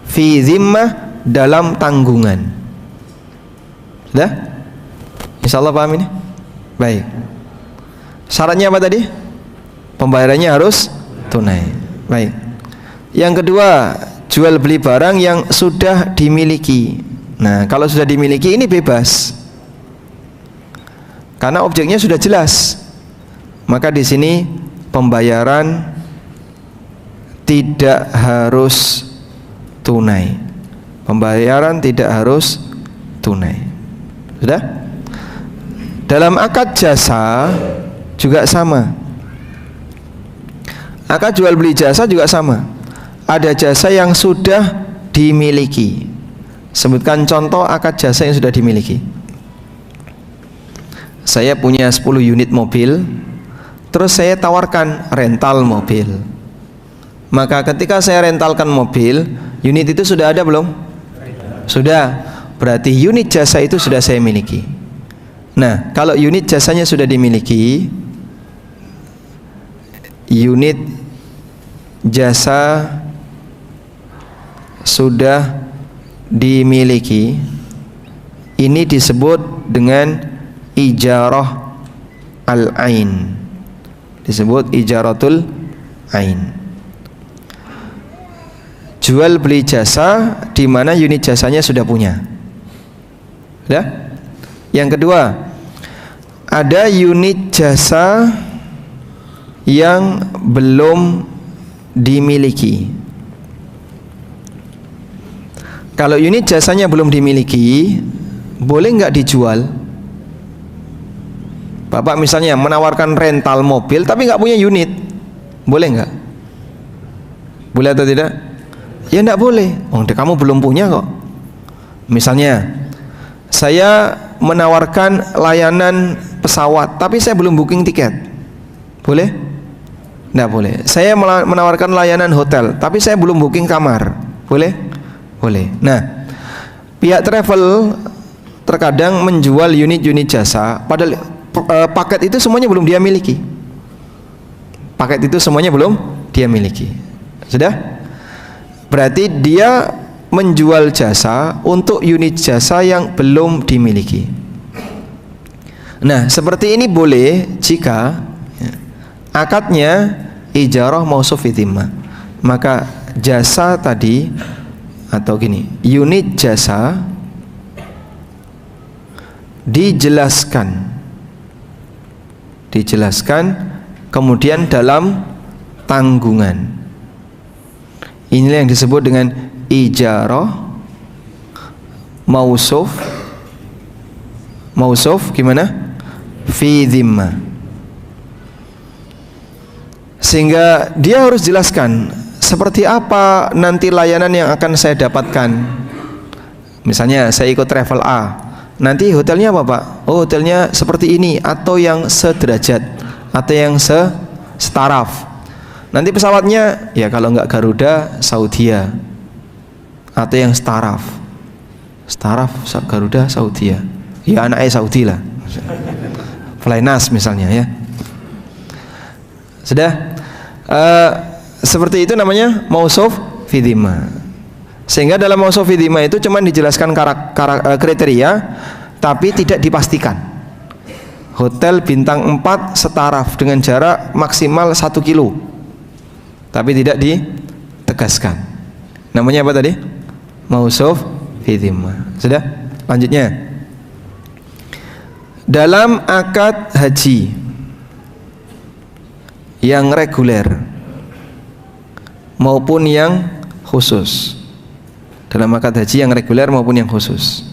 fi dhimmah dalam tanggungan. Sudah? Insyaallah paham ini? Baik. Syaratnya apa tadi? Pembayarannya harus tunai. Baik. Yang kedua, jual beli barang yang sudah dimiliki. Nah, kalau sudah dimiliki ini bebas. Karena objeknya sudah jelas. Maka di sini pembayaran tidak harus tunai. Pembayaran tidak harus tunai. Sudah? Dalam akad jasa juga sama. Akad jual beli jasa juga sama. Ada jasa yang sudah dimiliki. Sebutkan contoh akad jasa yang sudah dimiliki. Saya punya 10 unit mobil, terus saya tawarkan rental mobil. Maka ketika saya rentalkan mobil, unit itu sudah ada belum? Sudah. Berarti unit jasa itu sudah saya miliki. Nah, kalau unit jasanya sudah dimiliki, unit jasa sudah dimiliki, ini disebut dengan ijarah al-ain. Disebut ijaratul ain. Jual beli jasa di mana unit jasanya sudah punya. Ya? Yang kedua, ada unit jasa yang belum dimiliki. Kalau unit jasanya belum dimiliki, boleh nggak dijual? Bapak misalnya menawarkan rental mobil tapi nggak punya unit, boleh nggak? Boleh atau tidak? Ya nggak boleh. Oh, kamu belum punya kok. Misalnya, saya menawarkan layanan pesawat tapi saya belum booking tiket, boleh? Nggak boleh. Saya menawarkan layanan hotel tapi saya belum booking kamar, boleh? Boleh. Nah, pihak travel terkadang menjual unit-unit jasa padahal paket itu semuanya belum dia miliki. Paket itu semuanya belum dia miliki. Sudah? Berarti dia menjual jasa untuk unit jasa yang belum dimiliki. Nah, seperti ini boleh jika akadnya ijarah mausuf fi dhimmah. Maka jasa tadi atau gini, unit jasa dijelaskan kemudian dalam tanggungan. Inilah yang disebut dengan ijarah mausuf gimana? Fi dhimmah. Sehingga dia harus jelaskan seperti apa nanti layanan yang akan saya dapatkan. Misalnya saya ikut travel A, nanti hotelnya apa Pak? Oh, hotelnya seperti ini atau yang sederajat atau yang setaraf. Nanti pesawatnya ya kalau nggak Garuda, Saudia atau yang setaraf. Setaraf Garuda, Saudia. Ya anaknya Saudi lah. Flynas misalnya ya. Sudah seperti itu namanya mausuf fi dhimmah. Sehingga dalam mausuf fi dhimmah itu cuma dijelaskan kriteria tapi tidak dipastikan. Hotel bintang 4 setaraf dengan jarak maksimal 1 kilo. Tapi tidak ditegaskan. Namanya apa tadi? Mausuf fi dhimmah. Sudah? Lanjutnya. Dalam akad haji yang reguler maupun yang khusus. Dalam akad haji yang reguler maupun yang khusus.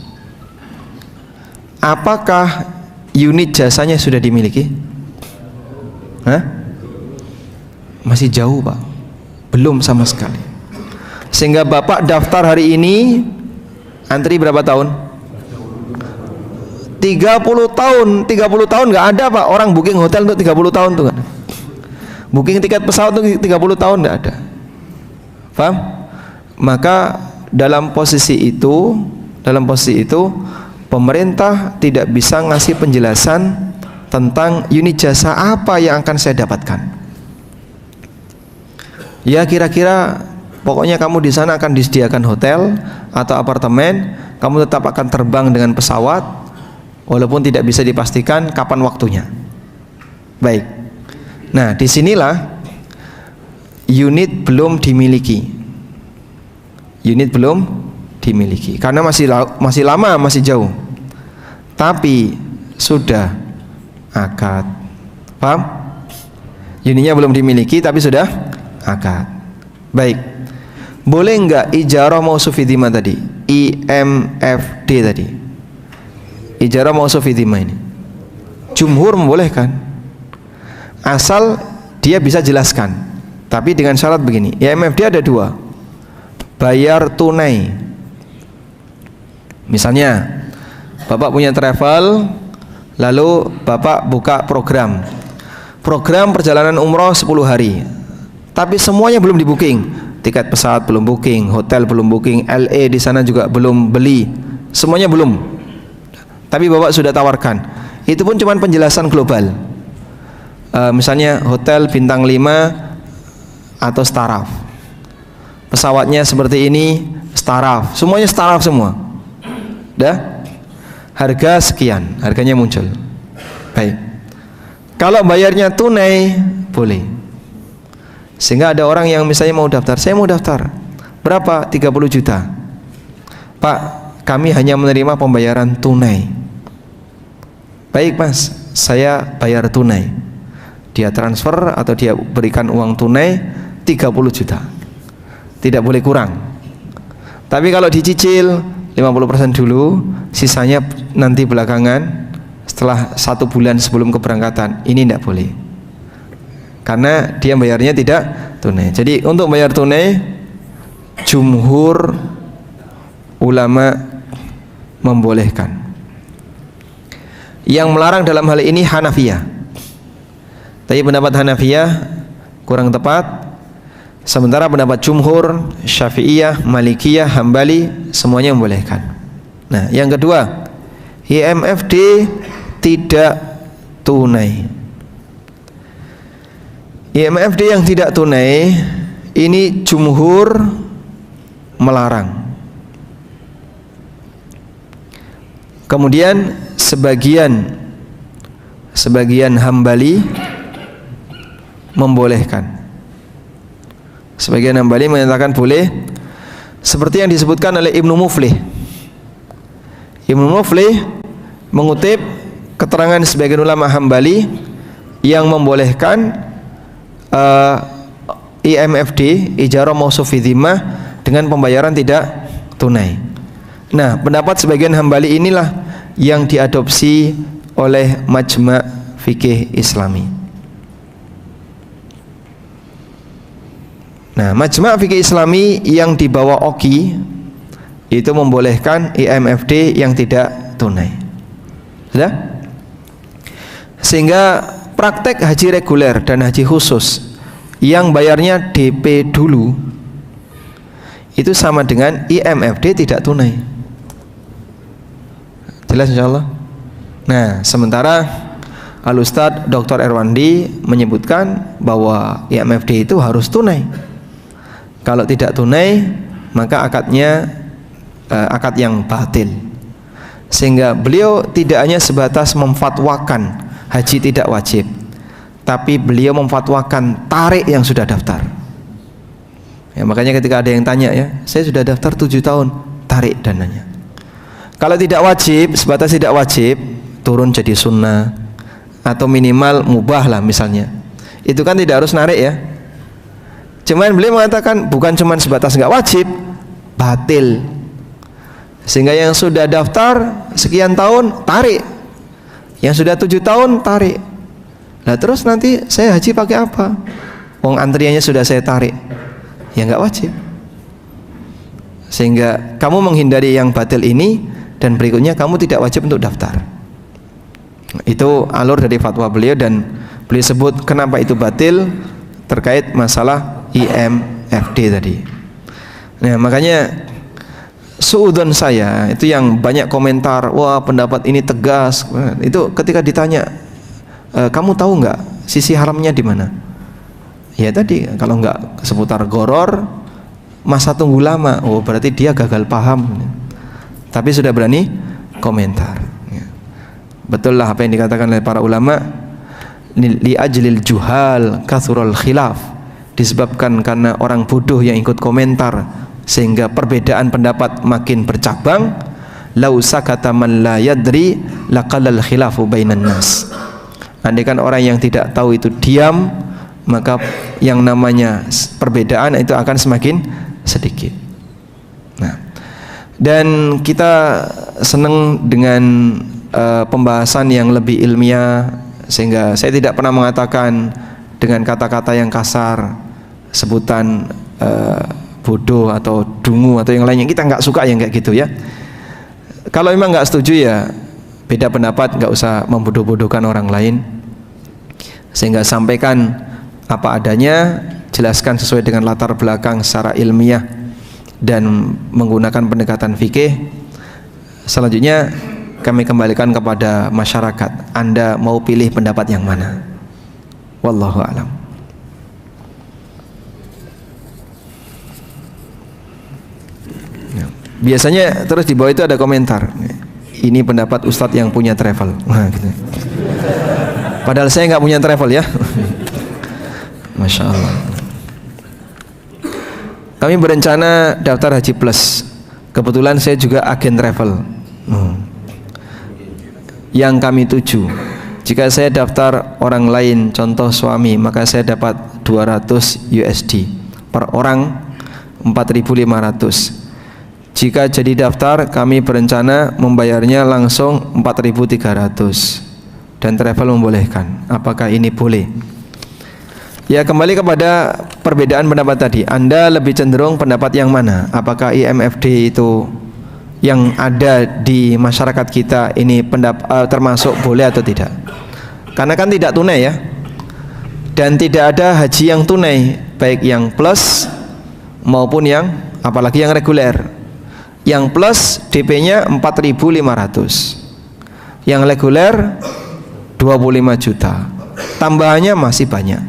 Apakah unit jasanya sudah dimiliki? Hah? Masih jauh Pak. Belum sama sekali. Sehingga Bapak daftar hari ini, antri berapa tahun? 30 tahun. 30 tahun nggak ada Pak orang booking hotel untuk 30 tahun tuh kan. Booking tiket pesawat untuk 30 tahun nggak ada. Paham? Maka dalam posisi itu pemerintah tidak bisa ngasih penjelasan tentang unit jasa apa yang akan saya dapatkan. Ya kira-kira pokoknya kamu di sana akan disediakan hotel atau apartemen, kamu tetap akan terbang dengan pesawat walaupun tidak bisa dipastikan kapan waktunya. Baik. Nah, disinilah unit belum dimiliki. Unit belum dimiliki karena masih lama, masih jauh. Tapi sudah akad. Paham? Unitnya belum dimiliki tapi sudah akad. Baik. Boleh enggak ijarah mausuf fi dhimmah tadi? IMFD tadi. ijarah mausuf fi dhimmah ini. Jumhur membolehkan, asal dia bisa jelaskan. Tapi dengan syarat begini, IMFD ada dua, bayar tunai. Misalnya Bapak punya travel, lalu Bapak buka program perjalanan umroh 10 hari, tapi semuanya belum di booking. Tiket pesawat belum booking, hotel belum booking, LA di sana juga belum beli, semuanya belum. Tapi Bapak sudah tawarkan. Itu pun cuma penjelasan global. Misalnya hotel bintang 5 atau staraf. Pesawatnya seperti ini, staraf. Semuanya staraf semua. Dah? Harga sekian, harganya muncul. Baik. Kalau bayarnya tunai, boleh. Sehingga ada orang yang misalnya mau daftar, saya mau daftar. Berapa? 30 juta. Pak, kami hanya menerima pembayaran tunai. Baik Mas, saya bayar tunai. Dia transfer atau dia berikan uang tunai 30 juta. Tidak boleh kurang. Tapi kalau dicicil 50% dulu, sisanya nanti belakangan setelah 1 bulan sebelum keberangkatan, ini tidak boleh. Karena dia bayarnya tidak tunai. Jadi untuk bayar tunai, jumhur ulama membolehkan. Yang melarang dalam hal ini Hanafiyah. Tapi pendapat Hanafiyah kurang tepat. Sementara pendapat jumhur, Syafi'iyah, Malikiyah, Hambali semuanya membolehkan. Nah, yang kedua, IMFD tidak tunai. IMFD yang tidak tunai ini jumhur melarang. Kemudian sebagian Hambali membolehkan. Sebagian Hambali menyatakan boleh, seperti yang disebutkan oleh Ibnu Muflih. Ibnu Muflih mengutip keterangan sebagian ulama Hambali yang membolehkan IMFD, ijarah mausuf fi dhimmah, dengan pembayaran tidak tunai. Nah, pendapat sebagian Hambali inilah yang diadopsi oleh Majma' Fikih Islami. Nah, Majma' Fikih Islami yang di bawah OKI itu membolehkan IMFD yang tidak tunai. Sudah? Sehingga praktek haji reguler dan haji khusus yang bayarnya DP dulu itu sama dengan IMFD tidak tunai. Jelas insyaallah. Nah, sementara Al-Ustadz Dr. Erwandi menyebutkan bahwa IMFD itu harus tunai. Kalau tidak tunai, maka akadnya akad yang batil. Sehingga beliau tidak hanya sebatas memfatwakan haji tidak wajib, tapi beliau memfatwakan tarik yang sudah daftar. Ya, makanya ketika ada yang tanya, ya, saya sudah daftar 7 tahun, tarik dananya. Kalau tidak wajib, sebatas tidak wajib, turun jadi sunnah atau minimal mubah lah misalnya. Itu kan tidak harus narik ya. Cuman beliau mengatakan bukan cuman sebatas nggak wajib, batil. Sehingga yang sudah daftar sekian tahun tarik, yang sudah 7 tahun tarik. Nah terus nanti saya haji pakai apa? Wong antriannya sudah saya tarik, ya nggak wajib. Sehingga kamu menghindari yang batil ini, dan berikutnya kamu tidak wajib untuk daftar. Itu alur dari fatwa beliau, dan beliau sebut kenapa itu batil terkait masalah IMFD tadi. Nah makanya suudzon saya itu yang banyak komentar, wah pendapat ini tegas. Itu ketika ditanya, kamu tahu nggak sisi haramnya di mana? Ya tadi, kalau nggak seputar goror, masa tunggu lama, oh berarti dia gagal paham. Tapi sudah berani komentar. Betul lah apa yang dikatakan oleh para ulama, li ajlil juhal kathurul khilaf, disebabkan karena orang bodoh yang ikut komentar sehingga perbedaan pendapat makin bercabang. Lau sakata man la yadri laqallal khilafu bainan nas. Andaikan orang yang tidak tahu itu diam, maka yang namanya perbedaan itu akan semakin sedikit. Nah, dan kita senang dengan pembahasan yang lebih ilmiah, sehingga saya tidak pernah mengatakan dengan kata-kata yang kasar, sebutan bodoh atau dungu atau yang lainnya. Kita nggak suka yang kayak gitu ya. Kalau memang nggak setuju ya beda pendapat, nggak usah membodoh-bodohkan orang lain, sehingga sampaikan apa adanya, jelaskan sesuai dengan latar belakang secara ilmiah dan menggunakan pendekatan fikih. Selanjutnya kami kembalikan kepada masyarakat, Anda mau pilih pendapat yang mana? Wallahu a'lam. Biasanya terus di bawah itu ada komentar, ini pendapat Ustadz yang punya travel. Nah, gitu. Padahal saya nggak punya travel ya. Masya Allah. Kami berencana daftar Haji Plus. Kebetulan saya juga agen travel. Yang kami tuju, jika saya daftar orang lain, contoh suami, maka saya dapat 200 USD per orang, 4.500. Jika jadi daftar, kami berencana membayarnya langsung 4.300 dan travel membolehkan. Apakah ini boleh? Ya, kembali kepada perbedaan pendapat tadi. Anda lebih cenderung pendapat yang mana? Apakah IMFD itu yang ada di masyarakat kita ini termasuk boleh atau tidak? Karena kan tidak tunai ya, dan tidak ada haji yang tunai, baik yang plus maupun yang apalagi yang reguler. Yang plus DP-nya 4.500, yang reguler 25 juta, tambahannya masih banyak.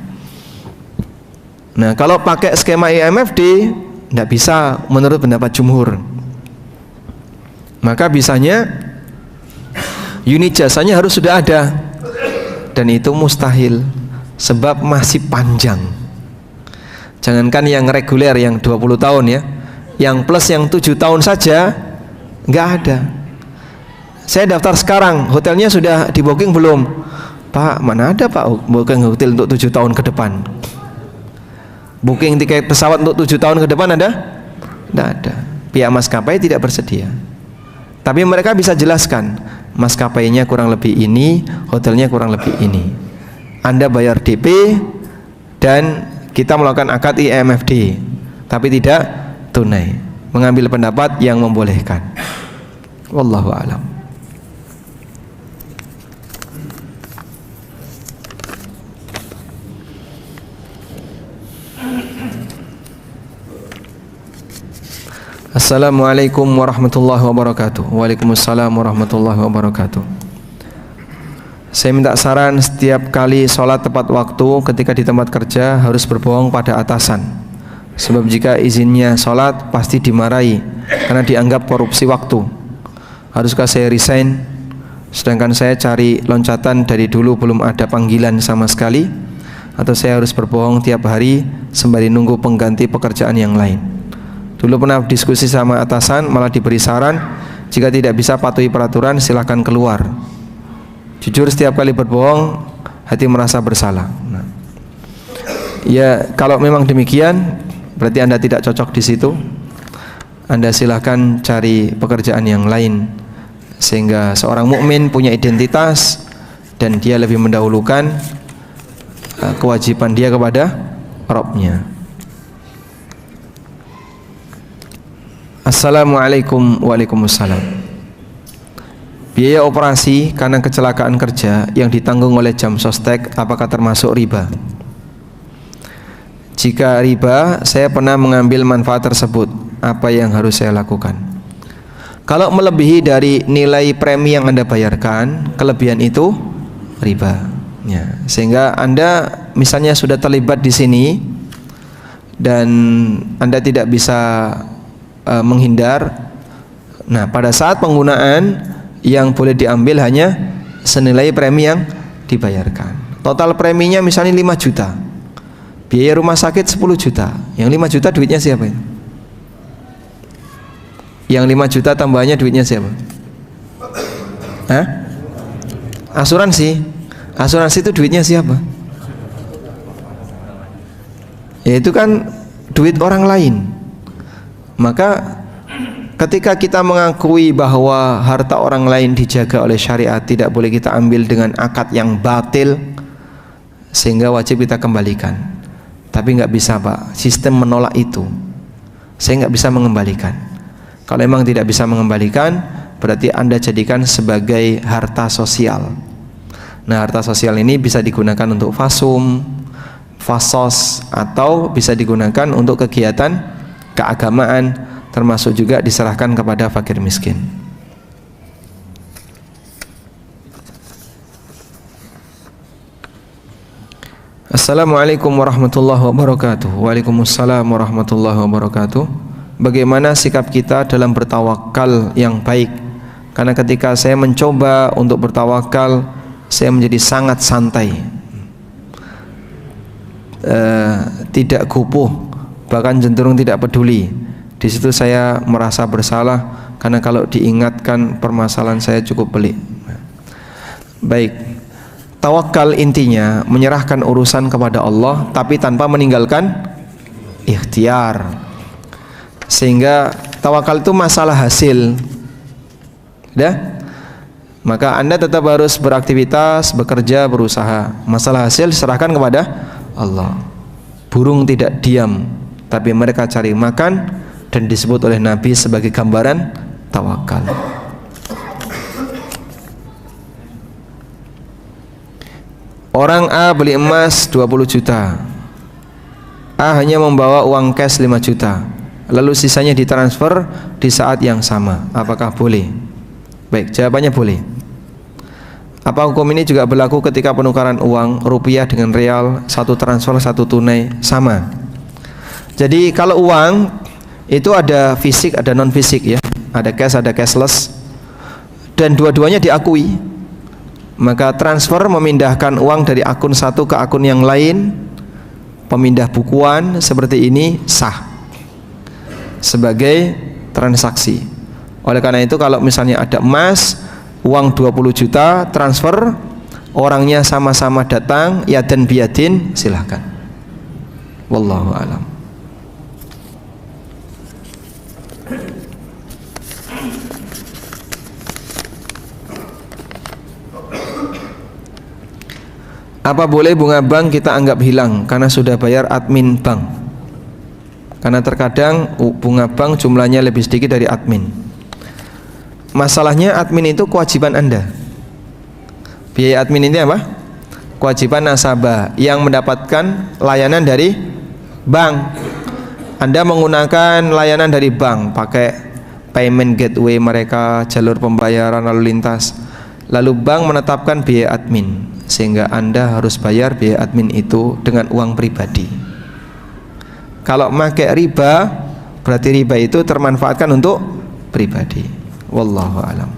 Nah, kalau pakai skema IMFD tidak bisa menurut pendapat jumhur. Maka bisanya unit jasanya harus sudah ada, dan itu mustahil sebab masih panjang. Jangankan yang reguler yang 20 tahun ya, yang plus yang 7 tahun saja nggak ada. Saya daftar sekarang, hotelnya sudah di booking belum? Pak, mana ada Pak booking hotel untuk 7 tahun ke depan? Booking tiket pesawat untuk 7 tahun ke depan ada? Tidak ada. Pihak maskapai tidak bersedia. Tapi mereka bisa jelaskan, maskapainya kurang lebih ini, hotelnya kurang lebih ini. Anda bayar DP dan kita melakukan akad IMFD, tapi tidak tunai. Mengambil pendapat yang membolehkan. Wallahu a'lam. Assalamualaikum warahmatullahi wabarakatuh. Waalaikumsalam warahmatullahi wabarakatuh. Saya minta saran, setiap kali sholat tepat waktu ketika di tempat kerja harus berbohong pada atasan. Sebab jika izinnya sholat pasti dimarahi karena dianggap korupsi waktu. Haruskah saya resign? Sedangkan saya cari loncatan dari dulu belum ada panggilan sama sekali. Atau saya harus berbohong tiap hari sembari nunggu pengganti pekerjaan yang lain? Dulu pernah diskusi sama atasan, malah diberi saran, jika tidak bisa patuhi peraturan silahkan keluar. Jujur setiap kali berbohong hati merasa bersalah. Nah, ya kalau memang demikian berarti Anda tidak cocok di situ. Anda silahkan cari pekerjaan yang lain, sehingga seorang mukmin punya identitas dan dia lebih mendahulukan kewajiban dia kepada Rabb-Nya. Assalamualaikum. Waalaikumsalam. Biaya operasi karena kecelakaan kerja yang ditanggung oleh jam sostek apakah termasuk riba? Jika riba, saya pernah mengambil manfaat tersebut. Apa yang harus saya lakukan? Kalau melebihi dari nilai premi yang Anda bayarkan, kelebihan itu riba. Ya, sehingga Anda misalnya sudah terlibat di sini dan Anda tidak bisa menghindar. Nah, pada saat penggunaan yang boleh diambil hanya senilai premi yang dibayarkan. Total preminya misalnya 5 juta, biaya rumah sakit 10 juta. Yang 5 juta duitnya siapa itu? Yang 5 juta tambahannya duitnya siapa? Hah? Asuransi. Asuransi itu duitnya siapa? Ya itu kan duit orang lain. Maka ketika kita mengakui bahwa harta orang lain dijaga oleh syariat, tidak boleh kita ambil dengan akad yang batil, sehingga wajib kita kembalikan. Tapi nggak bisa Pak, sistem menolak itu. Saya nggak bisa mengembalikan. Kalau memang tidak bisa mengembalikan, berarti Anda jadikan sebagai harta sosial. Nah, harta sosial ini bisa digunakan untuk fasum, fasos, atau bisa digunakan untuk kegiatan keagamaan, termasuk juga diserahkan kepada fakir miskin. Assalamualaikum warahmatullahi wabarakatuh. Waalaikumsalam warahmatullahi wabarakatuh. Bagaimana sikap kita dalam bertawakal yang baik? Karena ketika saya mencoba untuk bertawakal, saya menjadi sangat santai, tidak kupuh, bahkan cenderung tidak peduli. Di situ saya merasa bersalah, karena kalau diingatkan permasalahan saya cukup pelik. Baik. Tawakal intinya menyerahkan urusan kepada Allah, tapi tanpa meninggalkan ikhtiar. Sehingga tawakal itu masalah hasil. Ya? Maka Anda tetap harus beraktivitas, bekerja, berusaha. Masalah hasil serahkan kepada Allah. Burung tidak diam, tapi mereka cari makan, dan disebut oleh Nabi sebagai gambaran tawakal. Orang A beli emas 20 juta. A hanya membawa uang cash 5 juta. Lalu sisanya ditransfer di saat yang sama. Apakah boleh? Baik, jawabannya boleh. Apa hukum ini juga berlaku ketika penukaran uang rupiah dengan real, satu transfer, satu tunai, sama? Jadi kalau uang itu ada fisik, ada non fisik ya. Ada cash, ada cashless. Dan dua-duanya diakui. Maka transfer memindahkan uang dari akun satu ke akun yang lain, pemindah bukuan seperti ini sah sebagai transaksi. Oleh karena itu kalau misalnya ada emas, uang 20 juta transfer, orangnya sama-sama datang, yadan biyadin, silahkan. Wallahu a'lam. Apa boleh bunga bank kita anggap hilang karena sudah bayar admin bank? Karena terkadang bunga bank jumlahnya lebih sedikit dari admin. Masalahnya admin itu kewajiban Anda. Biaya admin ini apa? Kewajiban nasabah yang mendapatkan layanan dari bank. Anda menggunakan layanan dari bank, pakai payment gateway mereka, jalur pembayaran lalu lintas. Lalu bank menetapkan biaya admin, sehingga Anda harus bayar biaya admin itu dengan uang pribadi. Kalau pakai riba, berarti riba itu termanfaatkan untuk pribadi. Wallahu a'lam.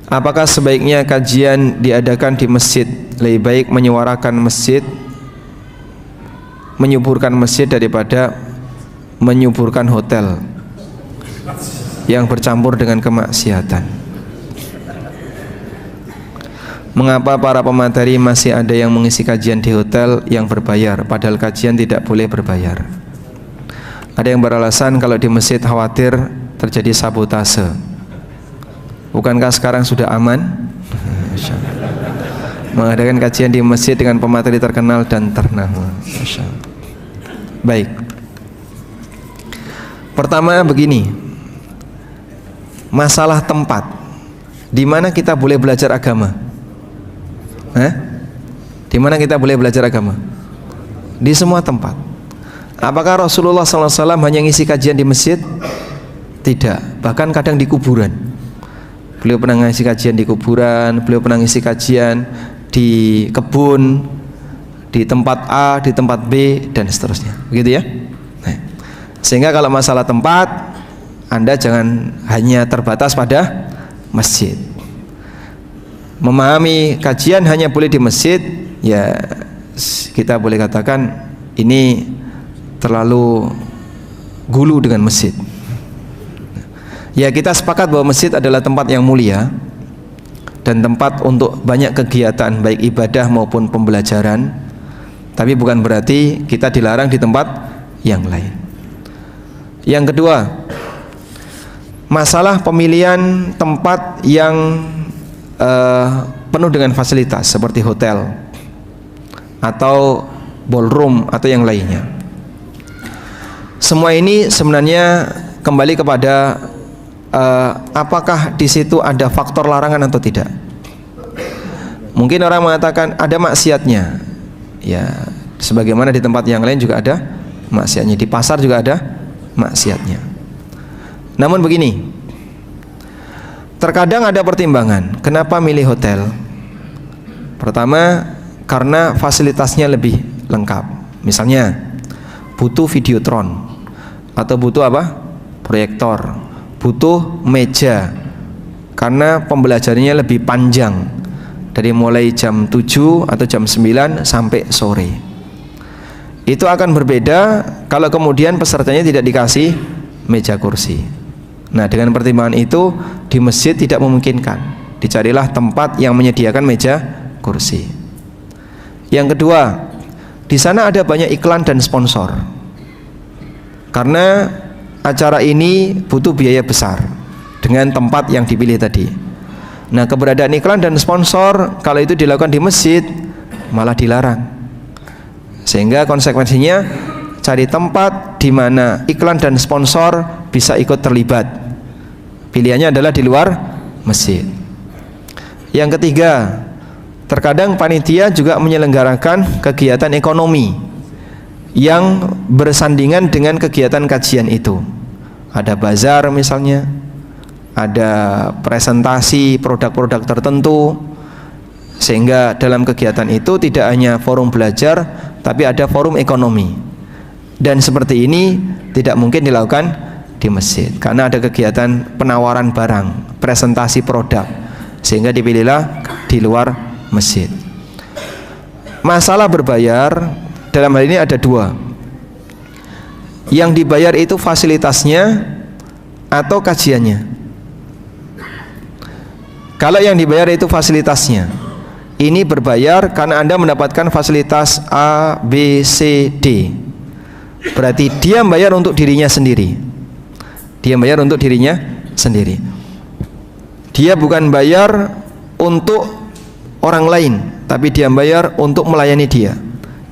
Apakah sebaiknya kajian diadakan di masjid? Lebih baik menyuarakan masjid, menyuburkan masjid daripada menyuburkan hotel yang bercampur dengan kemaksiatan. Mengapa para pemateri masih ada yang mengisi kajian di hotel yang berbayar, padahal kajian tidak boleh berbayar? Ada yang beralasan kalau di masjid khawatir terjadi sabotase. Bukankah sekarang sudah aman? Mengadakan kajian di masjid dengan pemateri terkenal dan ternama. Baik. Pertama begini, masalah tempat. Di mana kita boleh belajar agama? Di mana kita boleh belajar agama? Di semua tempat. Apakah Rasulullah SAW hanya ngisi kajian di masjid? Tidak, bahkan kadang di kuburan. Beliau pernah ngisi kajian di kuburan, beliau pernah ngisi kajian di kebun, di tempat A, di tempat B, dan seterusnya. Begitu ya? Sehingga kalau masalah tempat, Anda jangan hanya terbatas pada masjid. Memahami kajian hanya boleh di masjid, ya kita boleh katakan ini terlalu gulu dengan masjid. Ya kita sepakat bahwa masjid adalah tempat yang mulia dan tempat untuk banyak kegiatan baik ibadah maupun pembelajaran. tapi bukan berarti kita dilarang di tempat yang lain. Yang kedua, masalah pemilihan tempat yang penuh dengan fasilitas seperti hotel atau ballroom atau yang lainnya. Semua ini sebenarnya kembali kepada apakah di situ ada faktor larangan atau tidak. Mungkin orang mengatakan ada maksiatnya, ya sebagaimana di tempat yang lain juga ada maksiatnya, di pasar juga ada maksiatnya. Namun begini, terkadang ada pertimbangan kenapa milih hotel. Pertama, karena fasilitasnya lebih lengkap. Misalnya butuh videotron atau butuh apa? Proyektor, butuh meja karena pembelajarannya lebih panjang, dari mulai jam 7 atau jam 9 sampai sore. Itu akan berbeda kalau kemudian pesertanya tidak dikasih meja kursi. Nah, dengan pertimbangan itu di masjid tidak memungkinkan. Dicarilah tempat yang menyediakan meja kursi. Yang kedua, di sana ada banyak iklan dan sponsor. Karena acara ini butuh biaya besar dengan tempat yang dipilih tadi. Nah, keberadaan iklan dan sponsor kalau itu dilakukan di masjid malah dilarang. Sehingga konsekuensinya cari tempat di mana iklan dan sponsor bisa ikut terlibat. Pilihannya adalah di luar masjid. Yang ketiga, terkadang panitia juga menyelenggarakan kegiatan ekonomi yang bersandingan dengan kegiatan kajian itu. Ada bazar misalnya, ada presentasi produk-produk tertentu, sehingga dalam kegiatan itu tidak hanya forum belajar tapi ada forum ekonomi. Dan seperti ini tidak mungkin dilakukan di masjid karena ada kegiatan penawaran barang, presentasi produk, sehingga dipilihlah di luar masjid. Masalah berbayar dalam hal ini ada dua. Yang dibayar itu fasilitasnya atau kajiannya. Kalau yang dibayar itu fasilitasnya, ini berbayar karena Anda mendapatkan fasilitas A, B, C, D. Berarti dia bayar untuk dirinya sendiri. Dia bayar untuk dirinya sendiri. Dia bukan bayar untuk orang lain, tapi dia bayar untuk melayani dia.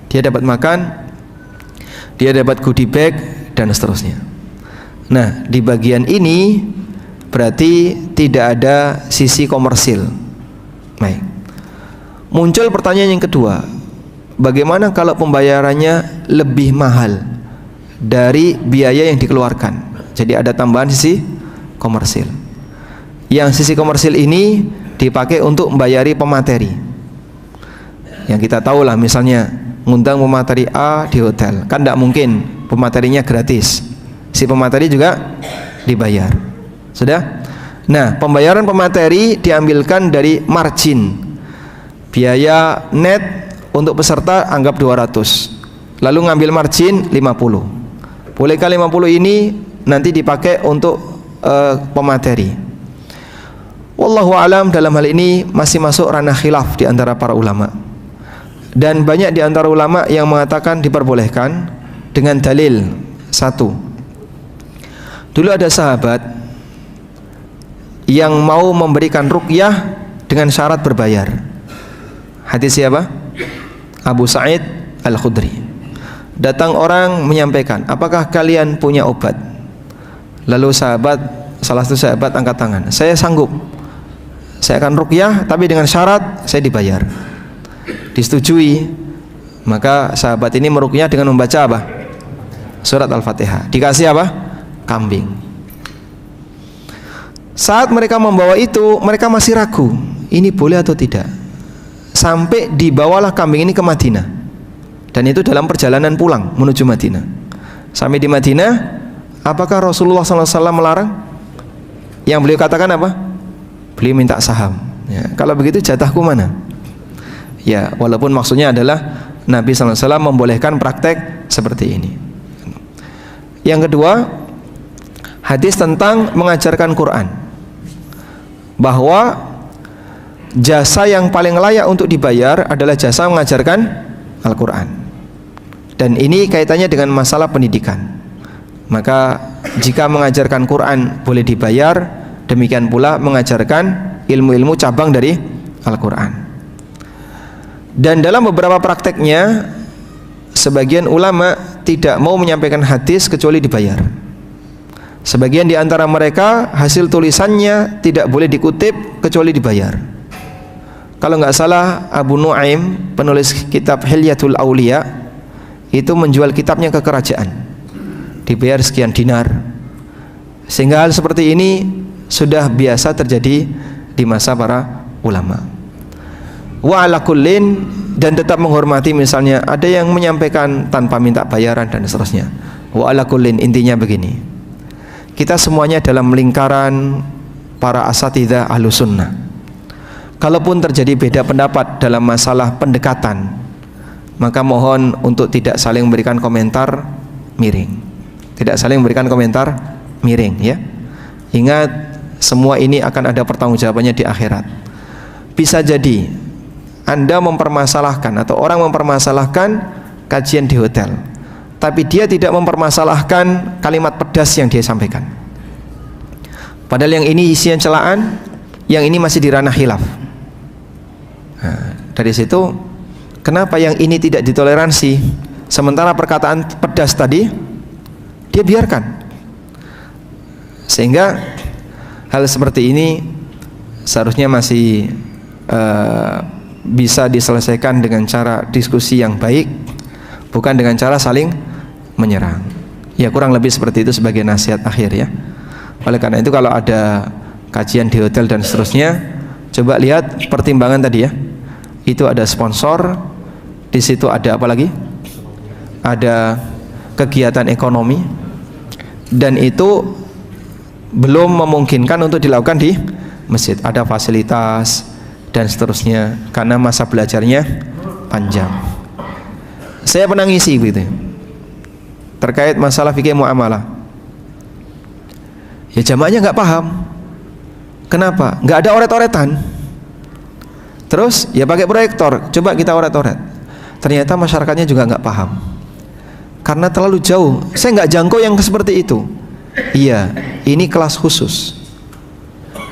Dia dapat makan, dia dapat goodie bag, dan seterusnya. Nah, di bagian ini berarti tidak ada sisi komersil. Baik. Muncul pertanyaan yang kedua, bagaimana kalau pembayarannya lebih mahal dari biaya yang dikeluarkan? Jadi ada tambahan sisi komersil. Yang sisi komersil ini dipakai untuk membayari pemateri. Yang kita tahu lah, misalnya ngundang pemateri A di hotel, kan tidak mungkin pematerinya gratis. Si pemateri juga dibayar. Sudah? Nah, pembayaran pemateri diambilkan dari margin. Biaya net untuk peserta anggap 200. Lalu ngambil margin 50. Bolehkah 50 ini nanti dipakai untuk pemateri? Wallahu alam, dalam hal ini masih masuk ranah khilaf di antara para ulama. Dan banyak di antara ulama yang mengatakan diperbolehkan dengan dalil. Satu, dulu ada sahabat yang mau memberikan ruqyah dengan syarat berbayar. Hadis siapa? Abu Sa'id Al-Khudri. Datang orang menyampaikan, apakah kalian punya obat? Lalu salah satu sahabat angkat tangan, saya sanggup, saya akan ruqyah tapi dengan syarat saya dibayar. Disetujui. Maka sahabat ini meruqyah dengan membaca apa? Surat Al-Fatihah. Dikasih apa? Kambing. Saat mereka membawa itu, mereka masih ragu, ini boleh atau tidak. Sampai dibawalah kambing ini ke Madinah. Dan itu dalam perjalanan pulang menuju Madinah. Sampai di Madinah, apakah Rasulullah SAW melarang? Yang beliau katakan apa? Beliau minta saham. Ya, kalau begitu jatahku mana? Ya, walaupun maksudnya adalah Nabi SAW membolehkan praktek seperti ini. Yang kedua, hadis tentang mengajarkan Quran, bahwa jasa yang paling layak untuk dibayar adalah jasa mengajarkan Al-Quran. Dan ini kaitannya dengan masalah pendidikan. Maka jika mengajarkan Quran boleh dibayar, demikian pula mengajarkan ilmu-ilmu cabang dari Al-Quran. Dan dalam beberapa prakteknya, sebagian ulama tidak mau menyampaikan hadis kecuali dibayar. Sebagian di antara mereka hasil tulisannya tidak boleh dikutip kecuali dibayar. Kalau nggak salah, Abu Nuaim, penulis kitab Hilyatul Aulia, itu menjual kitabnya ke kerajaan, dibayar sekian dinar. Sehingga hal seperti ini sudah biasa terjadi di masa para ulama. Wa ala kullin, dan tetap menghormati, misalnya ada yang menyampaikan tanpa minta bayaran dan seterusnya. Wa ala kullin, intinya begini, kita semuanya dalam lingkaran para asatidzah Ahlus Sunnah. Kalaupun terjadi beda pendapat dalam masalah pendekatan, maka mohon untuk tidak saling memberikan komentar miring. Tidak saling memberikan komentar miring, ya. Ingat, semua ini akan ada pertanggungjawabannya di akhirat. Bisa jadi Anda mempermasalahkan atau orang mempermasalahkan kajian di hotel, tapi dia tidak mempermasalahkan kalimat pedas yang dia sampaikan. Padahal yang ini isinya celaan, yang ini masih di ranah khilaf. Nah, dari situ kenapa yang ini tidak ditoleransi, sementara perkataan pedas tadi dia biarkan? Sehingga hal seperti ini seharusnya masih bisa diselesaikan dengan cara diskusi yang baik, bukan dengan cara saling menyerang. Ya, kurang lebih seperti itu sebagai nasihat akhir, ya. Oleh karena itu, kalau ada kajian di hotel dan seterusnya, coba lihat pertimbangan tadi, ya. Itu ada sponsor, di situ ada apa lagi? Ada kegiatan ekonomi, dan itu belum memungkinkan untuk dilakukan di masjid. Ada fasilitas dan seterusnya, karena masa belajarnya panjang. Saya pernah ngisi begitu, terkait masalah fikih muamalah. Ya, jamaahnya nggak paham. Kenapa? Nggak ada oret-oretan. Terus ya pakai proyektor, coba kita oret-oret. Ternyata masyarakatnya juga nggak paham, karena terlalu jauh. Saya nggak jangkau yang seperti itu. Iya, ini kelas khusus.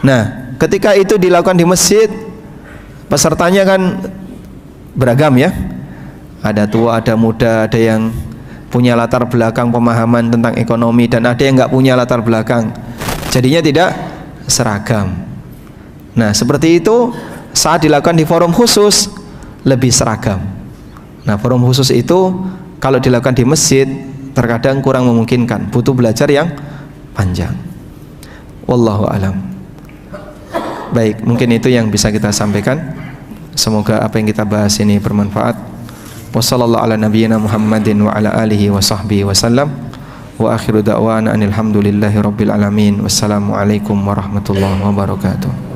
Nah, ketika itu dilakukan di masjid, pesertanya kan beragam, ya. Ada tua, ada muda, ada yang punya latar belakang pemahaman tentang ekonomi, dan ada yang nggak punya latar belakang. Jadinya tidak seragam. Nah, seperti itu saat dilakukan di forum khusus lebih seragam. Nah, forum khusus itu kalau dilakukan di masjid terkadang kurang memungkinkan, butuh belajar yang panjang. Wallahu alam. Baik, mungkin itu yang bisa kita sampaikan. Semoga apa yang kita bahas ini bermanfaat. Wassallallahu ala nabiyyina Muhammadin wa ala alihi wa sahbihi wasallam. Wa akhiru da'wana anil hamdulillahi rabbil alamin. Wassalamualaikum warahmatullahi wabarakatuh.